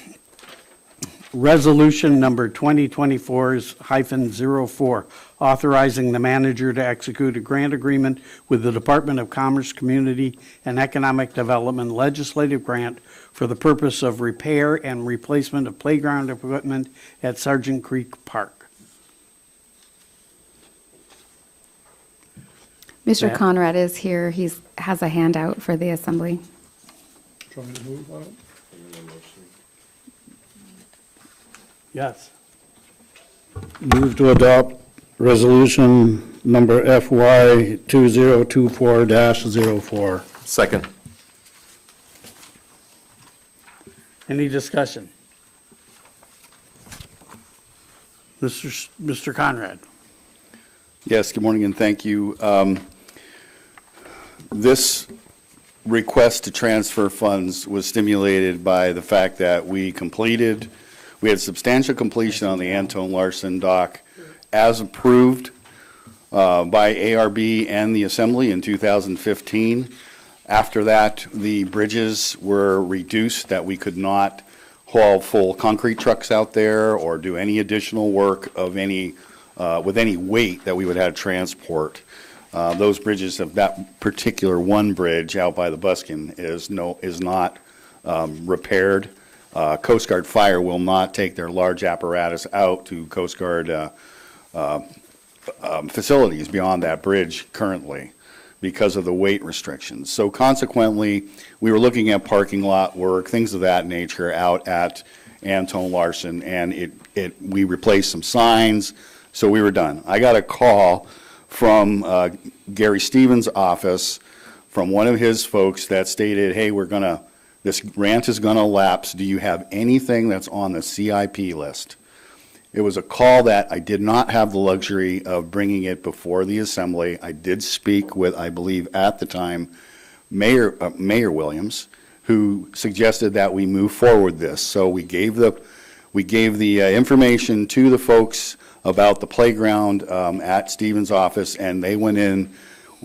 Resolution number 2024-04, authorizing the manager to execute a grant agreement with the Department of Commerce, Community, and Economic Development legislative grant for the purpose of repair and replacement of playground equipment at Sargent Creek Park. Mr. Matt? Conrad is here. Has a handout for the assembly. Do you want me to move on it? Yes. Move to adopt resolution number FY 2024-04. Second. Any discussion? Mr. Conrad? Yes, good morning and thank you. This request to transfer funds was stimulated by the fact that we had substantial completion on the Anton Larson dock as approved by ARB and the Assembly in 2015. After that, the bridges were reduced, that we could not haul full concrete trucks out there or do any additional work of any, with any weight that we would have to transport. Those bridges, of that particular one bridge out by the Buskin is not repaired. Coast Guard Fire will not take their large apparatus out to Coast Guard facilities beyond that bridge currently because of the weight restrictions. So consequently, we were looking at parking lot work, things of that nature out at Anton Larson, and we replaced some signs, so we were done. I got a call from Gary Stevens' office from one of his folks that stated, hey, this grant is gonna lapse. Do you have anything that's on the CIP list? It was a call that I did not have the luxury of bringing it before the Assembly. I did speak with, I believe at the time, Mayor Williams, who suggested that we move forward this. So we gave the information to the folks about the playground at Stevens' office, and they went in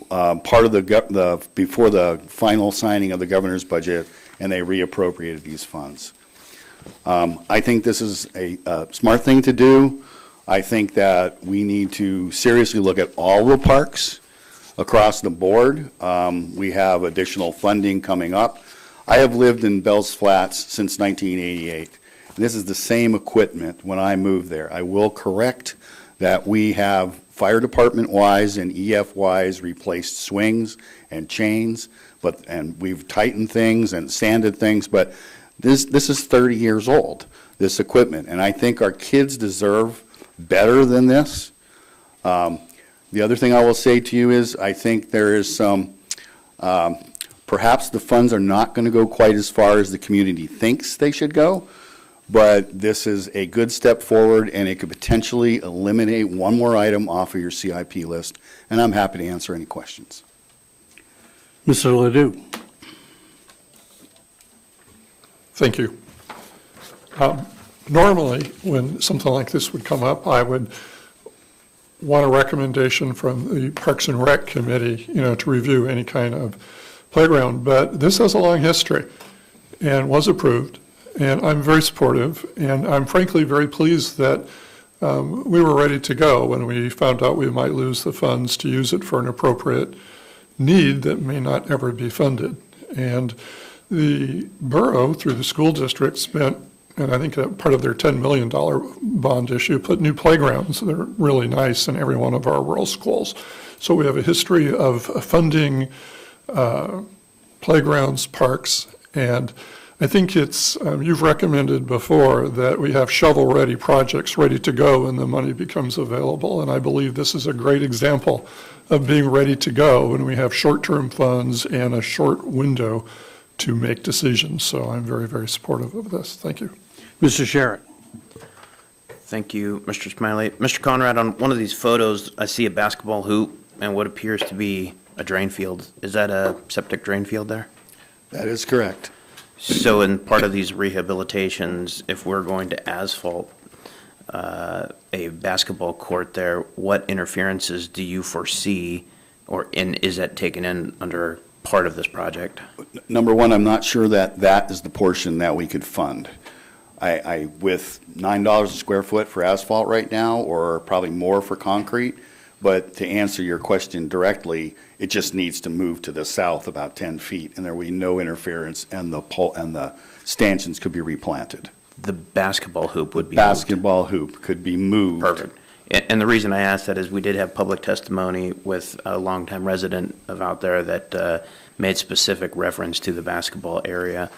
part of before the final signing of the governor's budget, and they reappropriated these funds. I think this is a smart thing to do. I think that we need to seriously look at all the parks across the board. We have additional funding coming up. I have lived in Bells Flats since 1988. This is the same equipment when I moved there. I will correct that we have fire department-wise and EF-wise replaced swings and chains, and we've tightened things and sanded things, but this is 30 years old, this equipment, and I think our kids deserve better than this. The other thing I will say to you is I think there is some, perhaps the funds are not going to go quite as far as the community thinks they should go, but this is a good step forward, and it could potentially eliminate one more item off of your CIP list, and I'm happy to answer any questions. Mr. Ledoux? Thank you. Normally, when something like this would come up, I would want a recommendation from the Parks and Rec Committee, to review any kind of playground. But this has a long history and was approved, and I'm very supportive, and I'm frankly very pleased that we were ready to go when we found out we might lose the funds to use it for an appropriate need that may not ever be funded. And the borough, through the school district, spent, and I think part of their $10 million bond issue, put new playgrounds that are really nice in every one of our rural schools. So we have a history of funding playgrounds, parks, and I think it's, you've recommended before that we have shovel-ready projects ready to go when the money becomes available, and I believe this is a great example of being ready to go when we have short-term funds and a short window to make decisions. So I'm very, very supportive of this. Thank you. Mr. Sherritt? Thank you, Mr. Smiley. Mr. Conrad, on one of these photos, I see a basketball hoop and what appears to be a drain field. Is that a septic drain field there? That is correct. So in part of these rehabilitations, if we're going to asphalt a basketball court there, what interferences do you foresee, and is that taken in under part of this project? Number one, I'm not sure that is the portion that we could fund. With $9 a square foot for asphalt right now, or probably more for concrete, but to answer your question directly, it just needs to move to the south about 10 feet, and there will be no interference, and the stanchions could be replanted. The basketball hoop would be moved. Basketball hoop could be moved. Perfect. And the reason I asked that is we did have public testimony with a longtime resident of out there that made specific reference to the basketball area.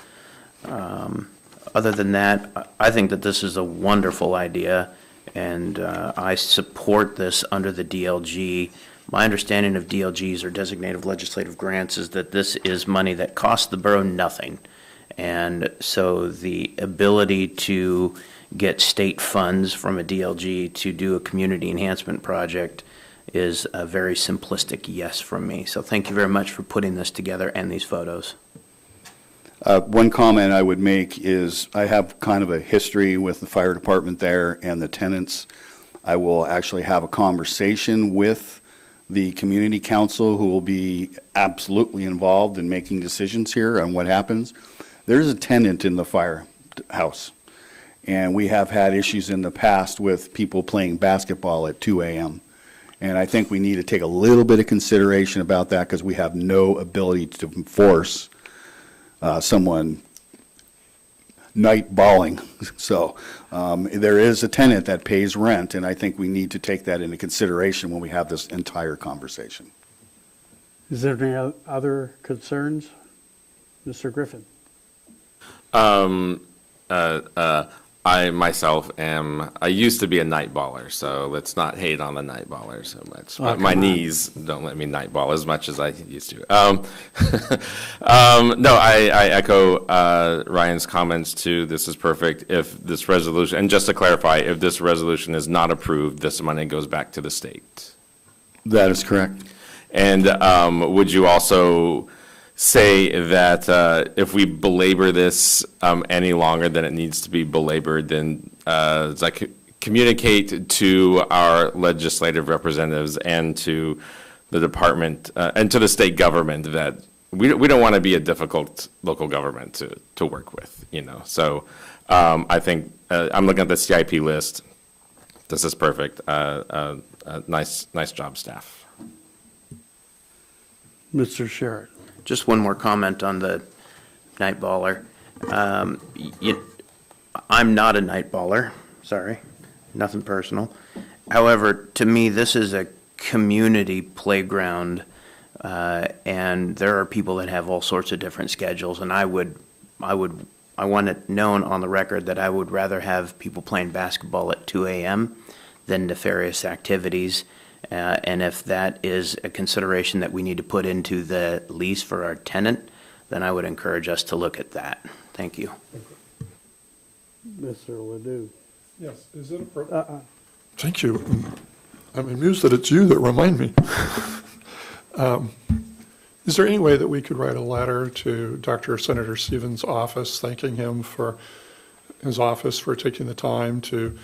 Other than that, I think that this is a wonderful idea, and I support this under the DLG. My understanding of DLGs, or designated legislative grants, is that this is money that costs the borough nothing. And so the ability to get state funds from a DLG to do a community enhancement project is a very simplistic yes from me. So thank you very much for putting this together and these photos. One comment I would make is I have kind of a history with the fire department there and the tenants. I will actually have a conversation with the community council, who will be absolutely involved in making decisions here on what happens. There's a tenant in the firehouse, and we have had issues in the past with people playing basketball at 2 a.m. And I think we need to take a little bit of consideration about that, because we have no ability to enforce someone night balling. So there is a tenant that pays rent, and I think we need to take that into consideration when we have this entire conversation. Is there any other concerns? Mr. Griffin? I myself I used to be a night baller, so let's not hate on the night baller so much. My knees don't let me night ball as much as I used to. No, I echo Ryan's comments too. This is perfect. If this resolution, and just to clarify, if this resolution is not approved, this money goes back to the state. That is correct. And would you also say that if we belabor this any longer than it needs to be belabored, then communicate to our legislative representatives and to the department and to the state government that we don't want to be a difficult local government to work with, you know. So I think I'm looking at the CIP list. This is perfect. Nice job, staff. Mr. Sherritt? Just one more comment on the night baller. I'm not a night baller, sorry, nothing personal. However, to me, this is a community playground, and there are people that have all sorts of different schedules, and I want it known on the record that I would rather have people playing basketball at 2 a.m. than nefarious activities. And if that is a consideration that we need to put into the lease for our tenant, then I would encourage us to look at that. Thank you. Mr. Ledoux? Yes, is it appropriate? Thank you. I'm amused that it's you that remind me. Is there any way that we could write a letter to Dr. Senator Stevens' office, thanking him for his office for taking the time to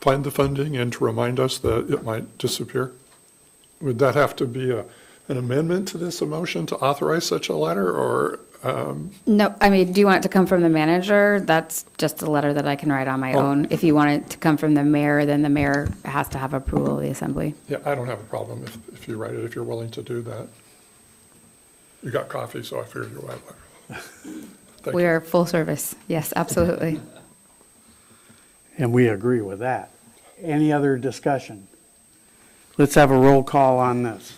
find the funding and to remind us that it might disappear? Would that have to be an amendment to this motion to authorize such a letter, or? No, I mean, do you want it to come from the manager? That's just a letter that I can write on my own. If you want it to come from the mayor, then the mayor has to have approval of the assembly. Yeah, I don't have a problem if you write it, if you're willing to do that. You got coffee, so I figured you would. We are full service. Yes, absolutely. And we agree with that. Any other discussion? Let's have a roll call on this.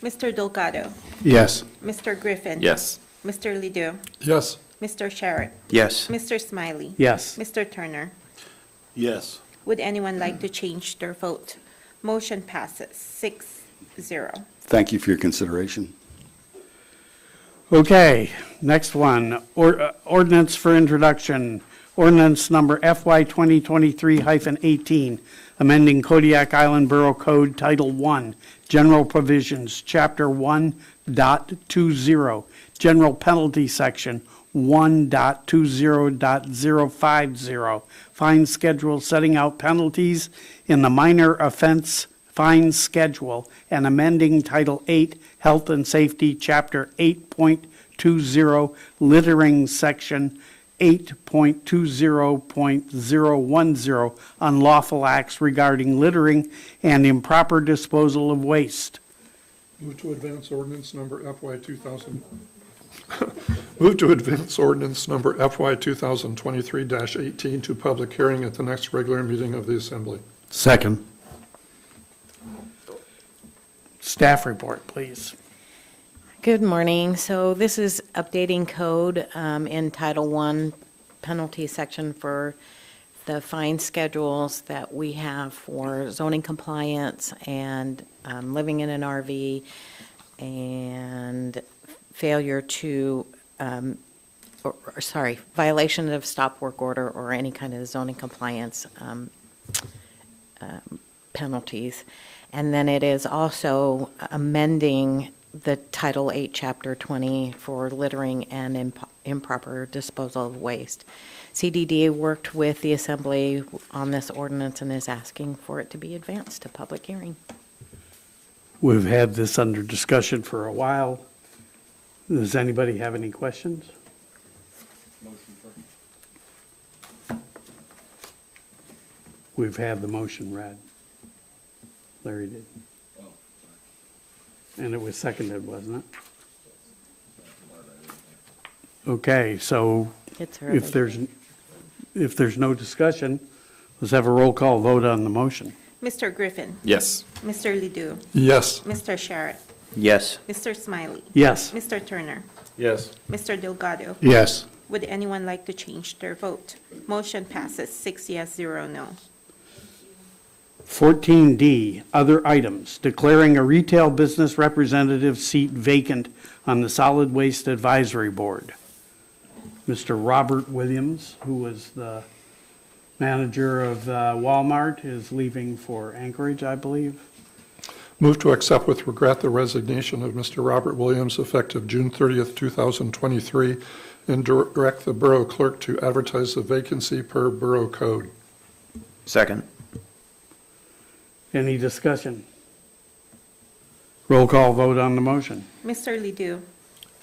Mr. Delgado? Yes. Mr. Griffin? Yes. Mr. Ledoux? Yes. Mr. Sherritt? Yes. Mr. Smiley? Yes. Mr. Turner? Yes. Would anyone like to change their vote? Motion passes 6-0. Thank you for your consideration. Okay, next one, ordinance for introduction. Ordinance number FY 2023-18, amending Kodiak Island Borough Code Title 1, General Provisions, Chapter 1.20, General Penalty Section 1.20.050, Fine Schedule setting out penalties in the minor offense fine schedule, and amending Title 8, Health and Safety, Chapter 8.20, Littering Section 8.20.010 unlawful acts regarding littering and improper disposal of waste. Move to advance ordinance number FY 2000. Move to advance ordinance number FY 2023-18 to public hearing at the next regular meeting of the Assembly. Second. Staff report, please. Good morning. So this is updating code in Title I penalty section for the fine schedules that we have for zoning compliance and living in an RV and failure to, violation of stop work order or any kind of zoning compliance penalties. And then it is also amending the Title 8, Chapter 20 for littering and improper disposal of waste. CDD worked with the Assembly on this ordinance and is asking for it to be advanced to public hearing. We've had this under discussion for a while. Does anybody have any questions? We've had the motion read. Larry did. And it was seconded, wasn't it? Okay, so It's if early. there's no discussion, let's have a roll call vote on the motion. Mr. Griffin. Yes. Mr. Ledoux. Yes. Mr. Sharrett. Yes. Mr. Smiley. Yes. Mr. Turner. Yes. Mr. Delgado. Yes. Would anyone like to change their vote? Motion passes 6 yes, 0 no. 14D, other items, declaring a retail business representative seat vacant on the Solid Waste Advisory Board. Mr. Robert Williams, who was the manager of Walmart, is leaving for Anchorage, I believe. Move to accept with regret the resignation of Mr. Robert Williams effective June 30th, 2023, and direct the Borough Clerk to advertise the vacancy per Borough Code. Second. Any discussion? Roll call vote on the motion. Mr. Ledoux.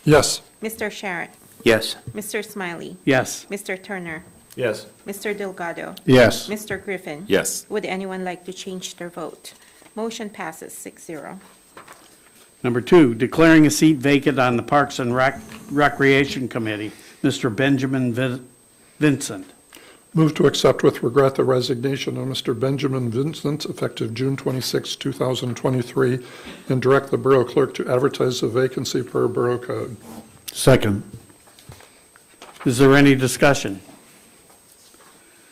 Yes. Mr. Sharrett. Yes. Mr. Smiley. Yes. Mr. Turner. Yes. Mr. Delgado. Yes. Mr. Griffin. Yes. Would anyone like to change their vote? Motion passes 6-0. Number 2, declaring a seat vacant on the Parks and Recreation Committee, Mr. Benjamin Vincent. Move to accept with regret the resignation of Mr. Benjamin Vincent effective June 26, 2023, and direct the Borough Clerk to advertise the vacancy per Borough Code. Second. Is there any discussion?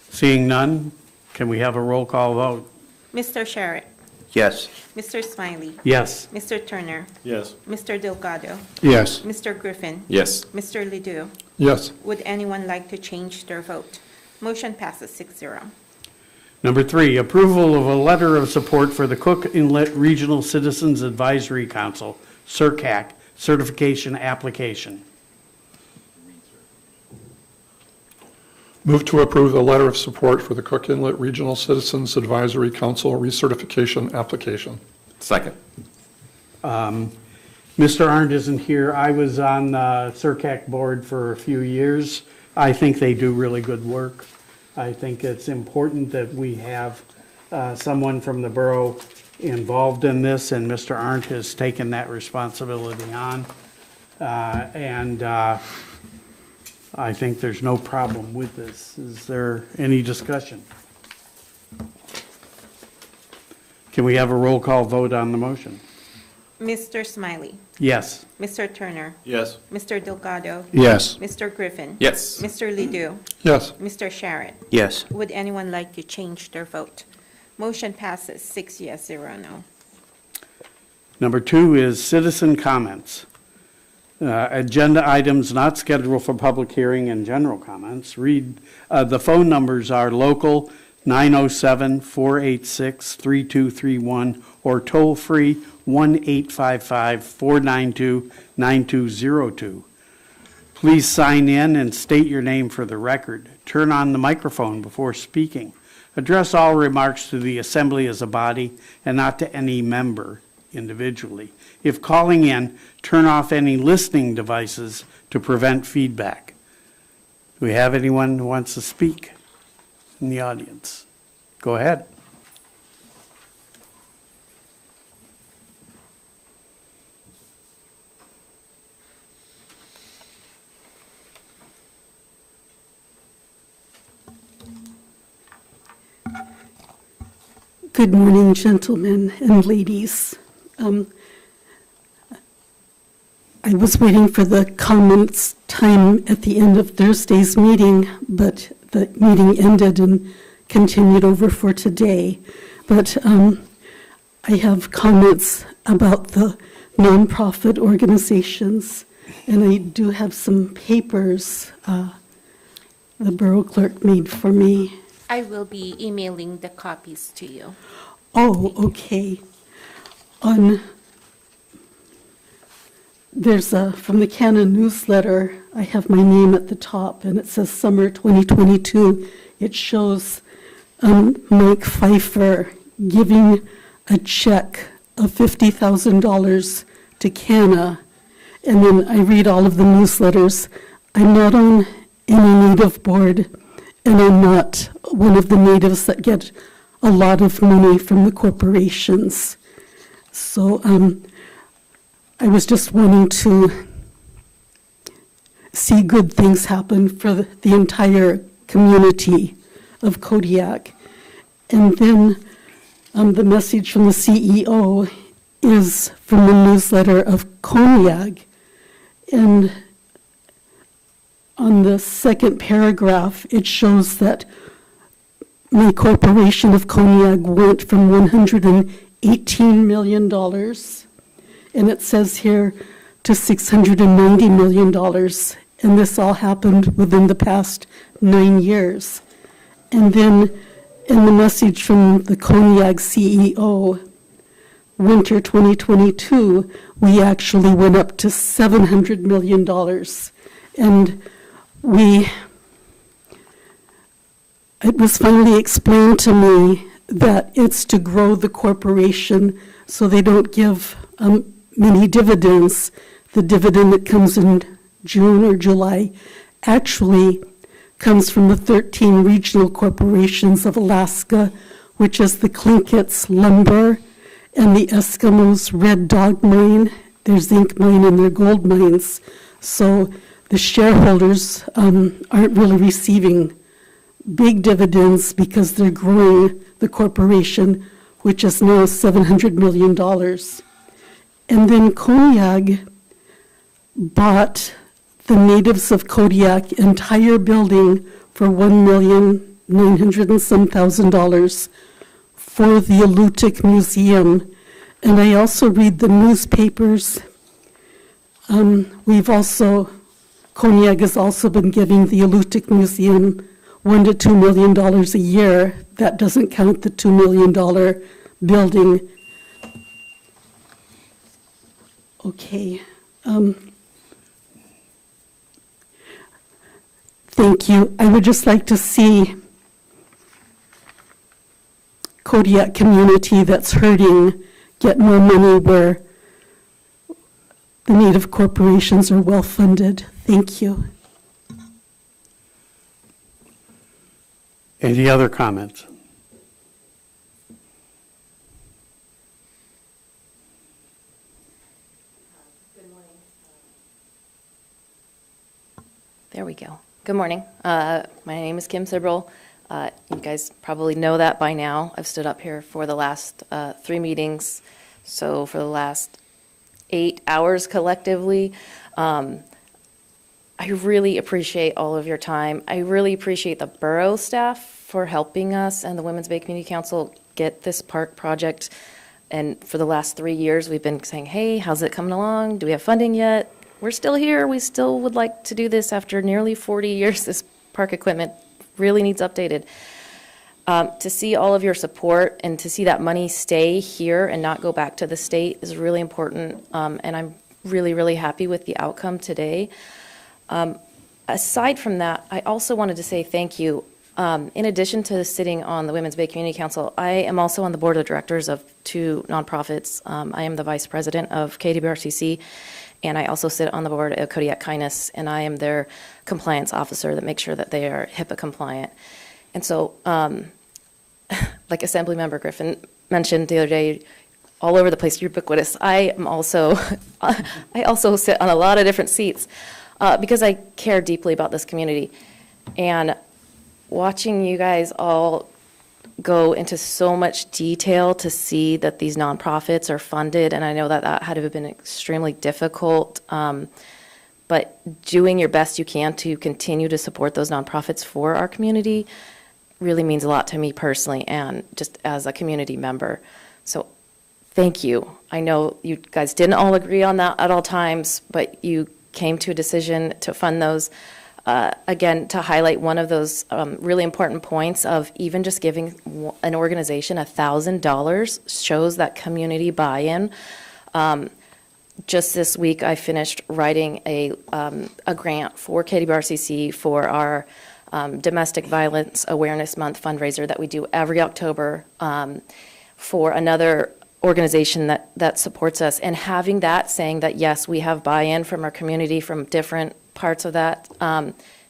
Seeing none, can we have a roll call vote? Mr. Sharrett. Yes. Mr. Smiley. Yes. Mr. Turner. Yes. Mr. Delgado. Yes. Mr. Griffin. Yes. Mr. Ledoux. Yes. Would anyone like to change their vote? Motion passes 6-0. Number 3, approval of a letter of support for the Cook Inlet Regional Citizens Advisory Council, CIRCAC, certification application. Move to approve the letter of support for the Cook Inlet Regional Citizens Advisory Council recertification application. Second. Mr. Arndt isn't here. I was on the CIRCAC board for a few years. I think they do really good work. I think it's important that we have someone from the borough involved in this, and Mr. Arndt has taken that responsibility on. I think there's no problem with this. Is there any discussion? Can we have a roll call vote on the motion? Mr. Smiley. Yes. Mr. Turner. Yes. Mr. Delgado. Yes. Mr. Griffin. Yes. Mr. Ledoux. Yes. Mr. Sharrett. Yes. Would anyone like to change their vote? Motion passes 6 yes, 0 no. Number 2 is citizen comments. Agenda items not scheduled for public hearing and general comments. The phone numbers are local 907-486-3231 or toll-free 1-855-492-9202. Please sign in and state your name for the record. Turn on the microphone before speaking. Address all remarks to the assembly as a body and not to any member individually. If calling in, turn off any listening devices to prevent feedback. Do we have anyone who wants to speak in the audience? Go ahead. Good morning, gentlemen and ladies. I was waiting for the comments time at the end of Thursday's meeting, but the meeting ended and continued over for today. But I have comments about the nonprofit organizations, and I do have some papers the borough clerk made for me. I will be emailing the copies to you. Oh, okay. There's from the Canon newsletter, I have my name at the top, and it says summer 2022. It shows Mike Pfeiffer giving a check of $50,000 to CANA. And then I read all of the newsletters. I'm not on any native board, and I'm not one of the natives that get a lot of money from the corporations. So I was just wanting to see good things happen for the entire community of Kodiak. And then the message from the CEO is from the newsletter of Kodiak. And on the second paragraph, it shows that my corporation of Kodiak went from $118 million, and it says here, to $690 million. And this all happened within the past 9 years. And then in the message from the Kodiak CEO, winter 2022, we actually went up to $700 million. And it was finally explained to me that it's to grow the corporation so they don't give many dividends. The dividend that comes in June or July actually comes from the 13 regional corporations of Alaska, which is the Tlinkits Lumber and the Eskimos Red Dog Mine, their zinc mine and their gold mines. So the shareholders aren't really receiving big dividends because they're growing the corporation, which is now $700 million. And then Kodiak bought the natives of Kodiak entire building for $1,900,000 and some for the Alutiiq Museum. And I also read the newspapers. Kodiak has also been giving the Alutiiq Museum $1 to $2 million a year. That doesn't count the $2 million building. Okay. Thank you. I would just like to see Kodiak community that's hurting get more money where the native corporations are well funded. Thank you. Any other comments? There we go. Good morning. My name is Kim Sibrel. You guys probably know that by now. I've stood up here for the last 3 meetings, so for the last 8 hours collectively. I really appreciate all of your time. I really appreciate the borough staff for helping us and the Women's Bay Community Council get this park project. And for the last 3 years, we've been saying, hey, how's it coming along? Do we have funding yet? We're still here. We still would like to do this after nearly 40 years. This park equipment really needs updated. To see all of your support and to see that money stay here and not go back to the state is really important. And I'm really, really happy with the outcome today. Aside from that, I also wanted to say thank you. In addition to sitting on the Women's Bay Community Council, I am also on the board of directors of 2 nonprofits. I am the vice president of KDBRCC, And I also sit on the board of Kodiak Kindness, and I am their compliance officer that makes sure that they are HIPAA compliant. And so, like Assemblymember Griffin mentioned the other day, all over the place, ubiquitous. I also sit on a lot of different seats because I care deeply about this community. And watching you guys all go into so much detail to see that these nonprofits are funded, and I know that that had to have been extremely difficult, but doing your best you can to continue to support those nonprofits for our community really means a lot to me personally and just as a community member. So thank you. I know you guys didn't all agree on that at all times, but you came to a decision to fund those. Again, to highlight one of those really important points of even just giving an organization $1,000 shows that community buy-in. Just this week, I finished writing a grant for KDBRCC for our Domestic Violence Awareness Month fundraiser that we do every October for another organization that supports us. And having that, saying that, yes, we have buy-in from our community from different parts of that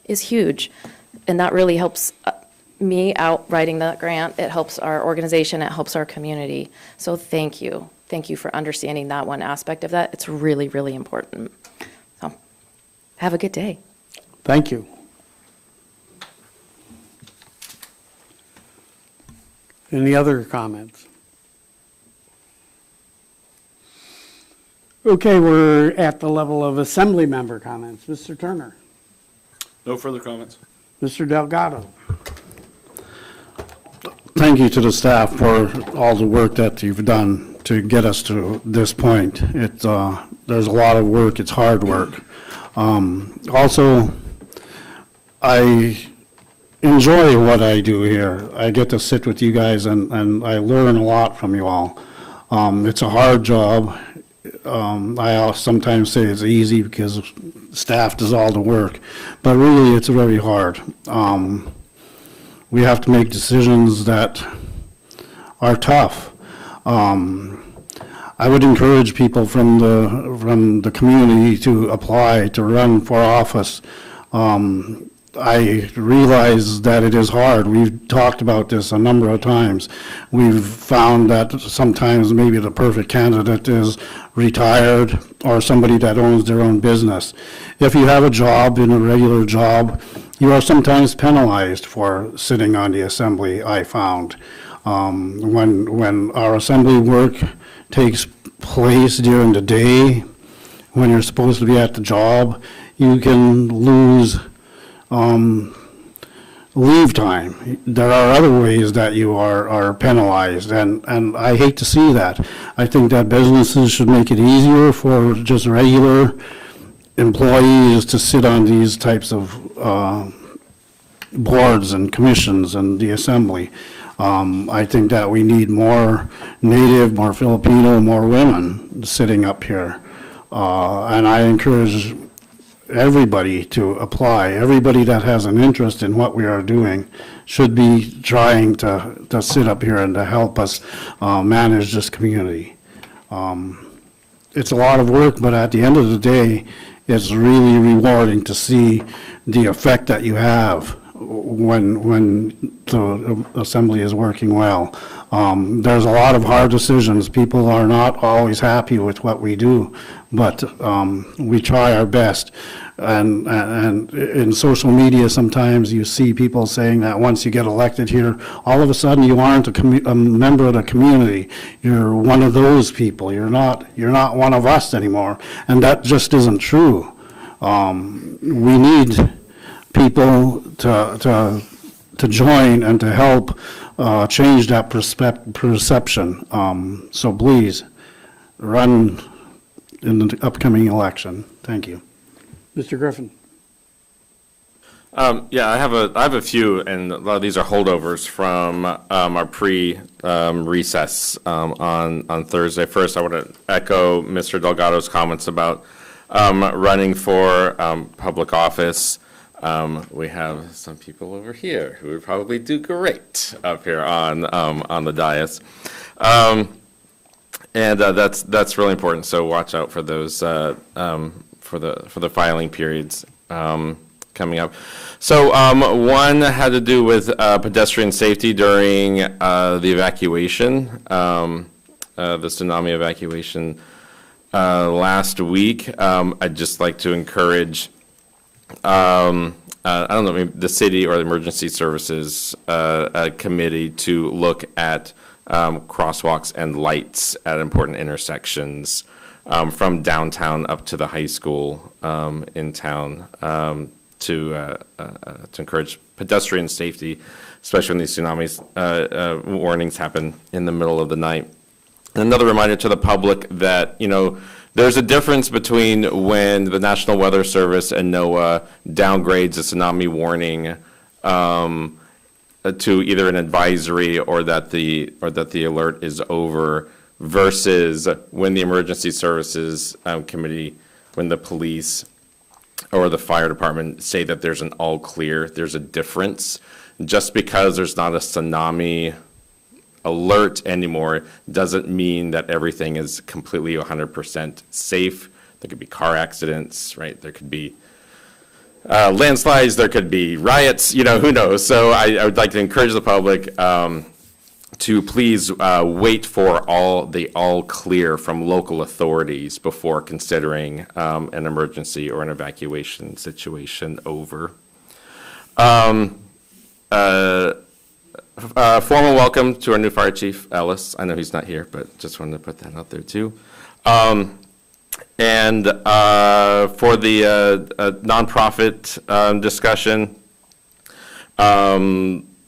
is huge. And that really helps me out writing that grant. It helps our organization. It helps our community. So thank you. Thank you for understanding that one aspect of that. It's really, really important. So have a good day. Thank you. Any other comments? Okay, we're at the level of assembly member comments. Mr. Turner. No further comments. Mr. Delgado. Thank you to the staff for all the work that you've done to get us to this point. There's a lot of work. It's hard work. Also, I enjoy what I do here. I get to sit with you guys and I learn a lot from you all. It's a hard job. I sometimes say it's easy because staff does all the work, but really it's very hard. We have to make decisions that are tough. I would encourage people from the community to apply to run for office. I realize that it is hard. We've talked about this a number of times. We've found that sometimes maybe the perfect candidate is retired or somebody that owns their own business. If you have a job, in a regular job, you are sometimes penalized for sitting on the assembly, I found. When our assembly work takes place during the day, when you're supposed to be at the job, you can lose leave time. There are other ways that you are penalized, and I hate to see that. I think that businesses should make it easier for just regular employees to sit on these types of boards and commissions and the assembly. I think that we need more Native, more Filipino, more women sitting up here. And I encourage everybody to apply. Everybody that has an interest in what we are doing should be trying to sit up here and to help us manage this community. It's a lot of work, but at the end of the day, it's really rewarding to see the effect that you have when the assembly is working well. There's a lot of hard decisions. People are not always happy with what we do, but we try our best. And in social media, sometimes you see people saying that once you get elected here, all of a sudden you aren't a member of the community. You're one of those people. You're not one of us anymore. And that just isn't true. We need people to join and to help change that perception. So please, run in the upcoming election. Thank you. Mr. Griffin. Yeah, I have a few, and a lot of these are holdovers from our pre-recess on Thursday. First, I want to echo Mr. Delgado's comments about running for public office. We have some people over here who would probably do great up here on the dais. And that's really important, so watch out for those, for the filing periods coming up. So one had to do with pedestrian safety during the evacuation, the tsunami evacuation last week. I'd just like to encourage, I don't know, maybe the city or the emergency services committee to look at crosswalks and lights at important intersections from downtown up to the high school in town to encourage pedestrian safety, especially when these tsunamis warnings happen in the middle of the night. Another reminder to the public that, you know, there's a difference between when the National Weather Service and NOAA downgrades a tsunami warning to either an advisory or that the alert is over, versus when the emergency services committee, when the police or the fire department say that there's an all clear. There's a difference. Just because there's not a tsunami alert anymore doesn't mean that everything is completely 100% safe. There could be car accidents, right? There could be landslides, there could be riots, you know, who knows? So I would like to encourage the public to please wait for the all clear from local authorities before considering an emergency or an evacuation situation over. Formal welcome to our new fire chief, Ellis. I know he's not here, but just wanted to put that out there too. And for the nonprofit discussion,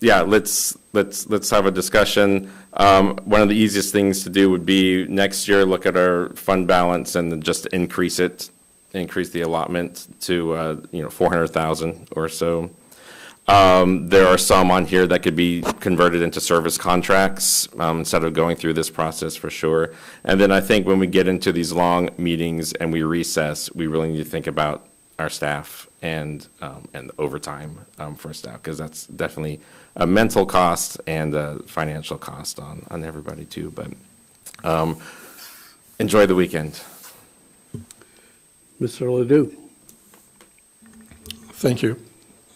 yeah, let's have a discussion. One of the easiest things to do would be next year look at our fund balance and then just increase the allotment to 400,000 or so. There are some on here that could be converted into service contracts instead of going through this process for sure. And then I think when we get into these long meetings and we recess, we really need to think about our staff and overtime for staff, because that's definitely a mental cost and a financial cost on everybody too. But enjoy the weekend. Mr. Ledoux. Thank you.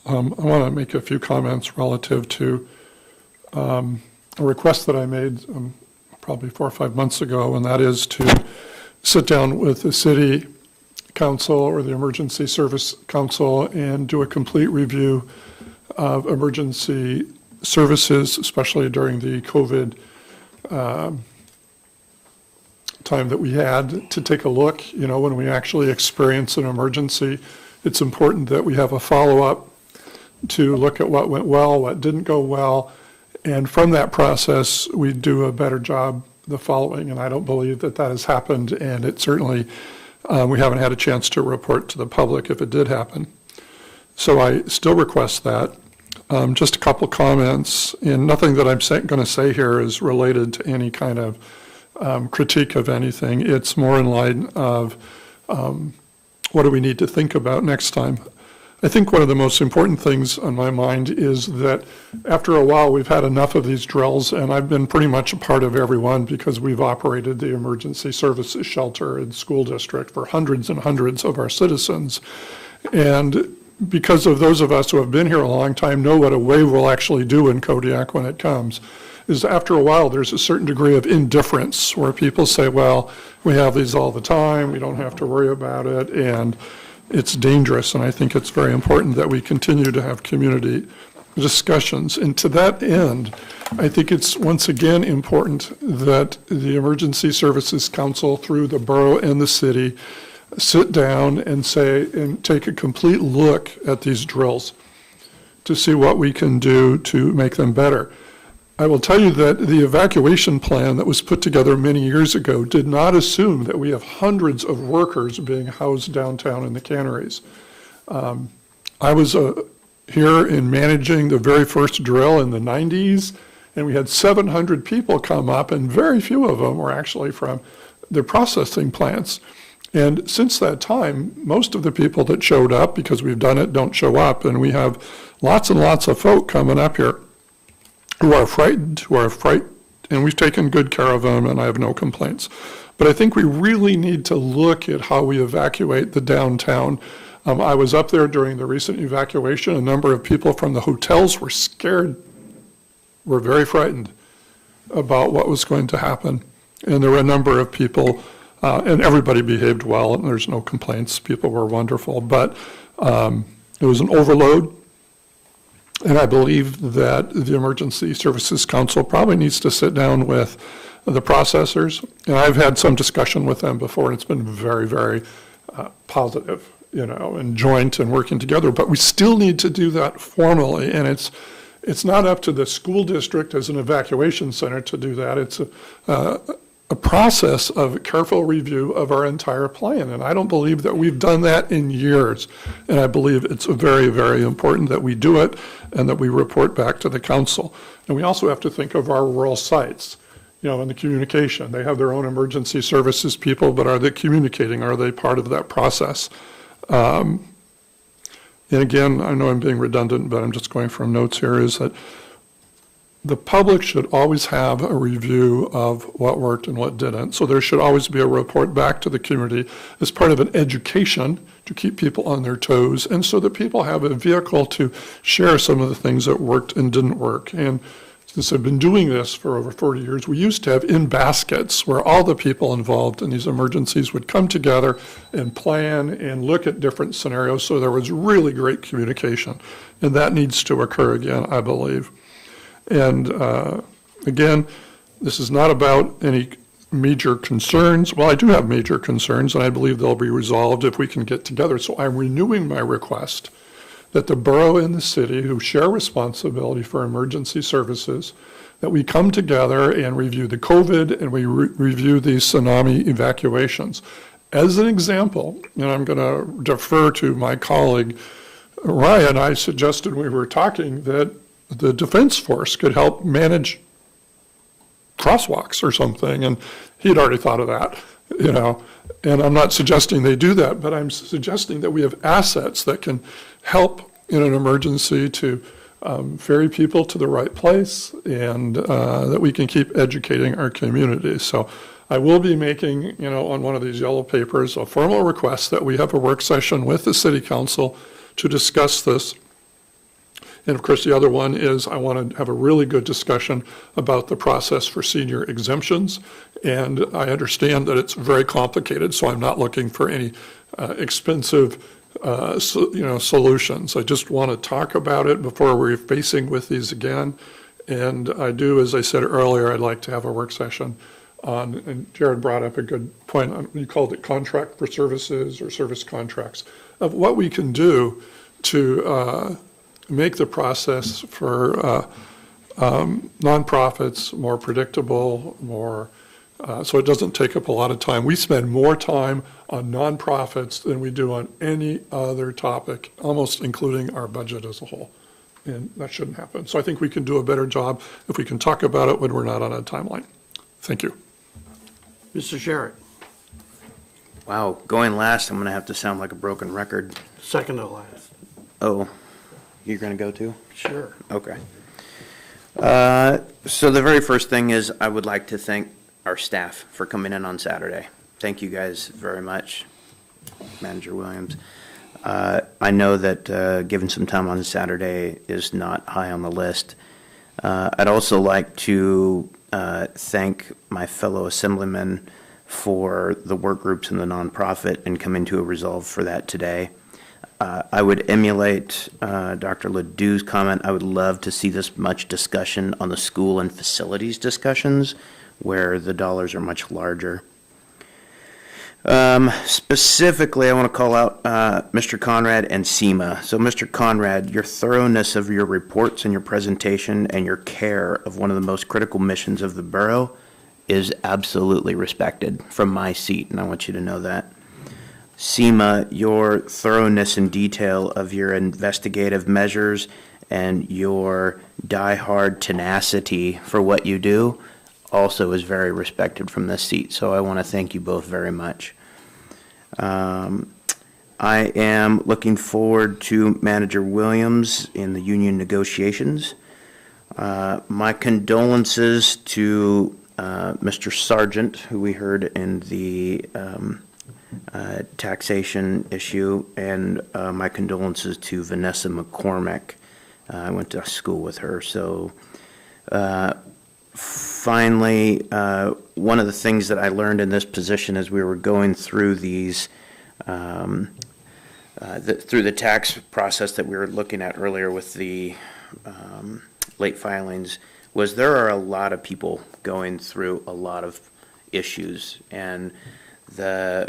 I want to make a few comments relative to a request that I made probably 4 or 5 months ago, and that is to sit down with the city council or the emergency service council and do a complete review of emergency services, especially during the COVID time that we had, to take a look, when we actually experience an emergency. It's important that we have a follow-up to look at what went well, what didn't go well, and from that process, we do a better job the following, and I don't believe that has happened, and it certainly, we haven't had a chance to report to the public if it did happen. So I still request that. Just a couple comments, and nothing that I'm going to say here is related to any kind of critique of anything. It's more in line of what do we need to think about next time. I think one of the most important things on my mind is that after a while, we've had enough of these drills, and I've been pretty much a part of every one because we've operated the emergency services shelter and school district for hundreds and hundreds of our citizens. And because of those of us who have been here a long time know what a wave will actually do in Kodiak when it comes, is after a while, there's a certain degree of indifference where people say, well, we have these all the time, we don't have to worry about it, and it's dangerous. And I think it's very important that we continue to have community discussions. And to that end, I think it's once again important that the Emergency Services Council through the borough and the city sit down and take a complete look at these drills to see what we can do to make them better. I will tell you that the evacuation plan that was put together many years ago did not assume that we have hundreds of workers being housed downtown in the canneries. I was here in managing the very first drill in the 90s, and we had 700 people come up, and very few of them were actually from the processing plants. And since that time, most of the people that showed up, because we've done it, don't show up, and we have lots and lots of folk coming up here who are frightened, who are and we've taken good care of them, and I have no complaints. But I think we really need to look at how we evacuate the downtown. I was up there during the recent evacuation. A number of people from the hotels were scared, were very frightened about what was going to happen. And there were a number of people, and everybody behaved well, and there's no complaints. People were wonderful, but it was an overload. And I believe that the Emergency Services Council probably needs to sit down with the processors. And I've had some discussion with them before, and it's been very, very positive, and joint and working together. But we still need to do that formally, and it's not up to the school district as an evacuation center to do that. It's a process of careful review of our entire plan, and I don't believe that we've done that in years. And I believe it's very, very important that we do it and that we report back to the council. And we also have to think of our rural sites, and the communication. They have their own emergency services people, but are they communicating? Are they part of that process? And again, I know I'm being redundant, but I'm just going from notes here, is that the public should always have a review of what worked and what didn't. So there should always be a report back to the community as part of an education to keep people on their toes, and so that people have a vehicle to share some of the things that worked and didn't work. And since I've been doing this for over 40 years, we used to have in baskets where all the people involved in these emergencies would come together and plan and look at different scenarios, so there was really great communication. And that needs to occur again, I believe. And again, this is not about any major concerns. Well, I do have major concerns, and I believe they'll be resolved if we can get together. So I'm renewing my request that the borough and the city, who share responsibility for emergency services, that we come together and review the COVID and we review these tsunami evacuations. As an example, and I'm going to defer to my colleague Ryan, I suggested when we were talking that the Defense Force could help manage crosswalks or something, and he'd already thought of that, and I'm not suggesting they do that, but I'm suggesting that we have assets that can help in an emergency to ferry people to the right place, and that we can keep educating our community. So I will be making, on one of these yellow papers, a formal request that we have a work session with the city council to discuss this. And of course, the other one is I want to have a really good discussion about the process for senior exemptions. And I understand that it's very complicated, so I'm not looking for any expensive solutions. I just want to talk about it before we're facing with these again. And I do, as I said earlier, I'd like to have a work session on, and Jared brought up a good point on, you called it contract for services or service contracts, of what we can do to make the process for nonprofits more predictable, so it doesn't take up a lot of time. We spend more time on nonprofits than we do on any other topic, almost including our budget as a whole. And that shouldn't happen. So I think we can do a better job if we can talk about it when we're not on a timeline. Thank you. Mr. Sherritt, Wow, going last, I'm going to have to sound like a broken record. second to last. Oh, you're going to go too? Sure. Okay. So the very first thing is I would like to thank our staff for coming in on Saturday. Thank you guys very much, Manager Williams. I know that giving some time on Saturday is not high on the list. I'd also like to thank my fellow assemblymen for the work groups and the nonprofit and coming to a resolve for that today. I would emulate Dr. Ledoux's comment. I would love to see this much discussion on the school and facilities discussions where the dollars are much larger. Specifically, I want to call out Mr. Conrad and SEMA. So Mr. Conrad, your thoroughness of your reports and your presentation and your care of one of the most critical missions of the borough is absolutely respected from my seat, and I want you to know that. SEMA, your thoroughness and detail of your investigative measures and your die-hard tenacity for what you do also is very respected from this seat. So I want to thank you both very much. I am looking forward to Manager Williams in the union negotiations. My condolences to Mr. Sargent, who we heard in the taxation issue, and my condolences to Vanessa McCormick. I went to school with her. So finally, one of the things that I learned in this position as we were going through these, through the tax process that we were looking at earlier with the late filings, was there are a lot of people going through a lot of issues, and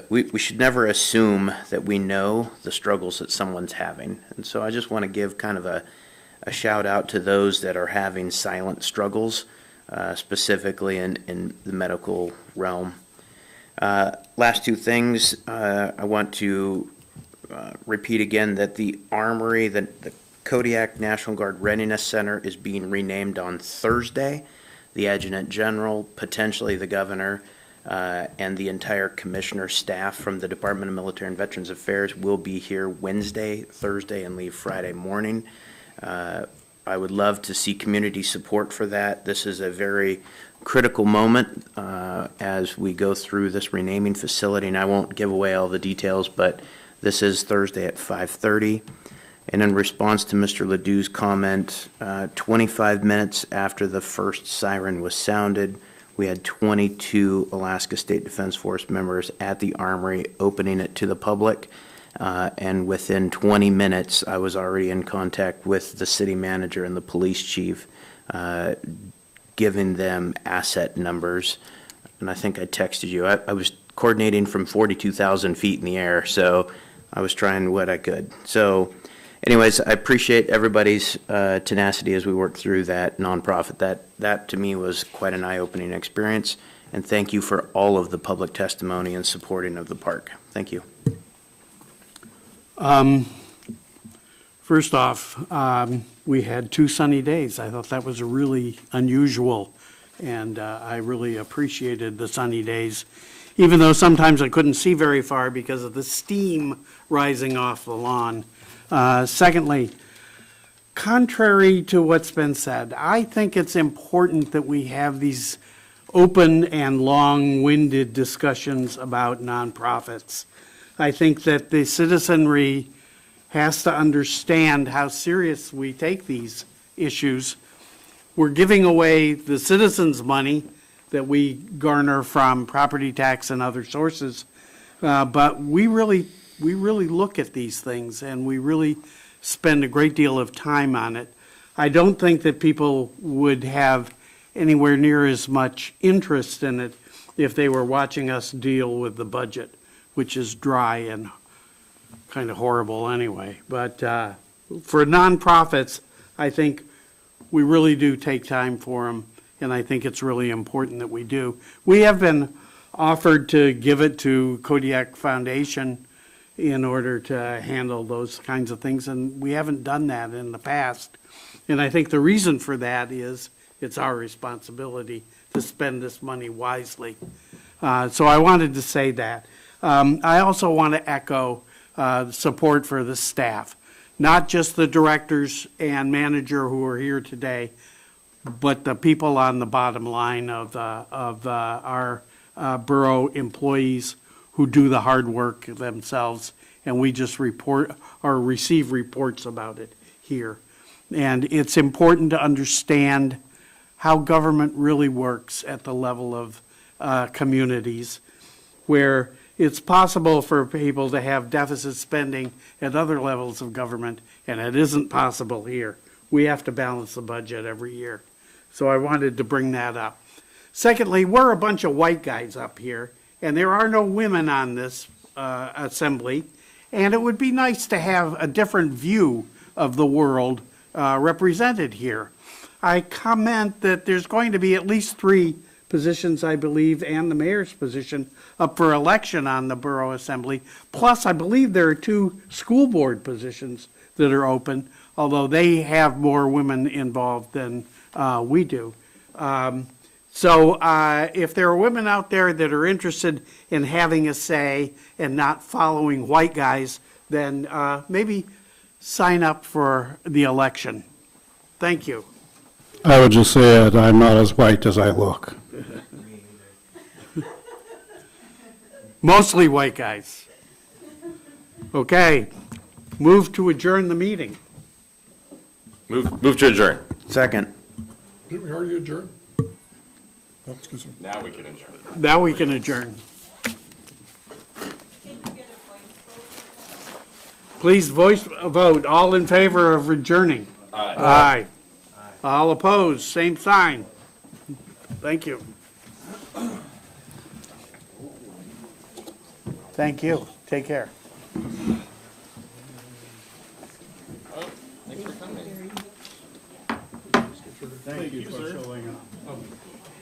we should never assume that we know the struggles that someone's having. And so I just want to give kind of a shout out to those that are having silent struggles, specifically in the medical realm. Last two things, I want to repeat again that the Armory, the Kodiak National Guard Readiness Center is being renamed on Thursday. The Adjutant General, potentially the Governor, and the entire Commissioner staff from the Department of Military and Veterans Affairs will be here Wednesday, Thursday, and leave Friday morning. I would love to see community support for that. This is a very critical moment as we go through this renaming facility, and I won't give away all the details, but this is Thursday at 5:30. And in response to Mr. Ledoux's comment, 25 minutes after the first siren was sounded, we had 22 Alaska State Defense Force members at the Armory opening it to the public. And within 20 minutes, I was already in contact with the city manager and the police chief, giving them asset numbers. And I think I texted you. I was coordinating from 42,000 feet in the air, so I was trying what I could. So anyways, I appreciate everybody's tenacity as we work through that nonprofit. That to me was quite an eye-opening experience. And thank you for all of the public testimony and supporting of the park. Thank you. First off, we had 2 sunny days. I thought that was really unusual, and I really appreciated the sunny days, even though sometimes I couldn't see very far because of the steam rising off the lawn. Secondly, contrary to what's been said, I think it's important that we have these open and long-winded discussions about nonprofits. I think that the citizenry has to understand how serious we take these issues. We're giving away the citizens' money that we garner from property tax and other sources, but we really look at these things, and we really spend a great deal of time on it. I don't think that people would have anywhere near as much interest in it if they were watching us deal with the budget, which is dry and kind of horrible anyway. But for nonprofits, I think we really do take time for them, and I think it's really important that we do. We have been offered to give it to Kodiak Foundation in order to handle those kinds of things, and we haven't done that in the past. And I think the reason for that is it's our responsibility to spend this money wisely. So I wanted to say that. I also want to echo support for the staff, not just the directors and manager who are here today, but the people on the bottom line of our borough employees who do the hard work themselves, and we just report or receive reports about it here. And it's important to understand how government really works at the level of communities, where it's possible for people to have deficit spending at other levels of government, and it isn't possible here. We have to balance the budget every year. So I wanted to bring that up. Secondly, we're a bunch of white guys up here, and there are no women on this assembly, and it would be nice to have a different view of the world represented here. I comment that there's going to be at least 3 positions, I believe, and the mayor's position up for election on the Borough Assembly. Plus, I believe there are 2 school board positions that are open, although they have more women involved than we do. So if there are women out there that are interested in having a say and not following white guys, then maybe sign up for the election. Thank you. I would just say that I'm not as white as I look. Mostly white guys. Okay, move to adjourn the meeting. Move to adjourn. Second. Did we already adjourn? Oh, excuse me. Now we can adjourn. Now we can adjourn. Please voice a vote. All in favor of adjourning? Aye. All opposed, same sign. Thank you. Thank you. Take care. Thanks for coming. Thank you for showing up.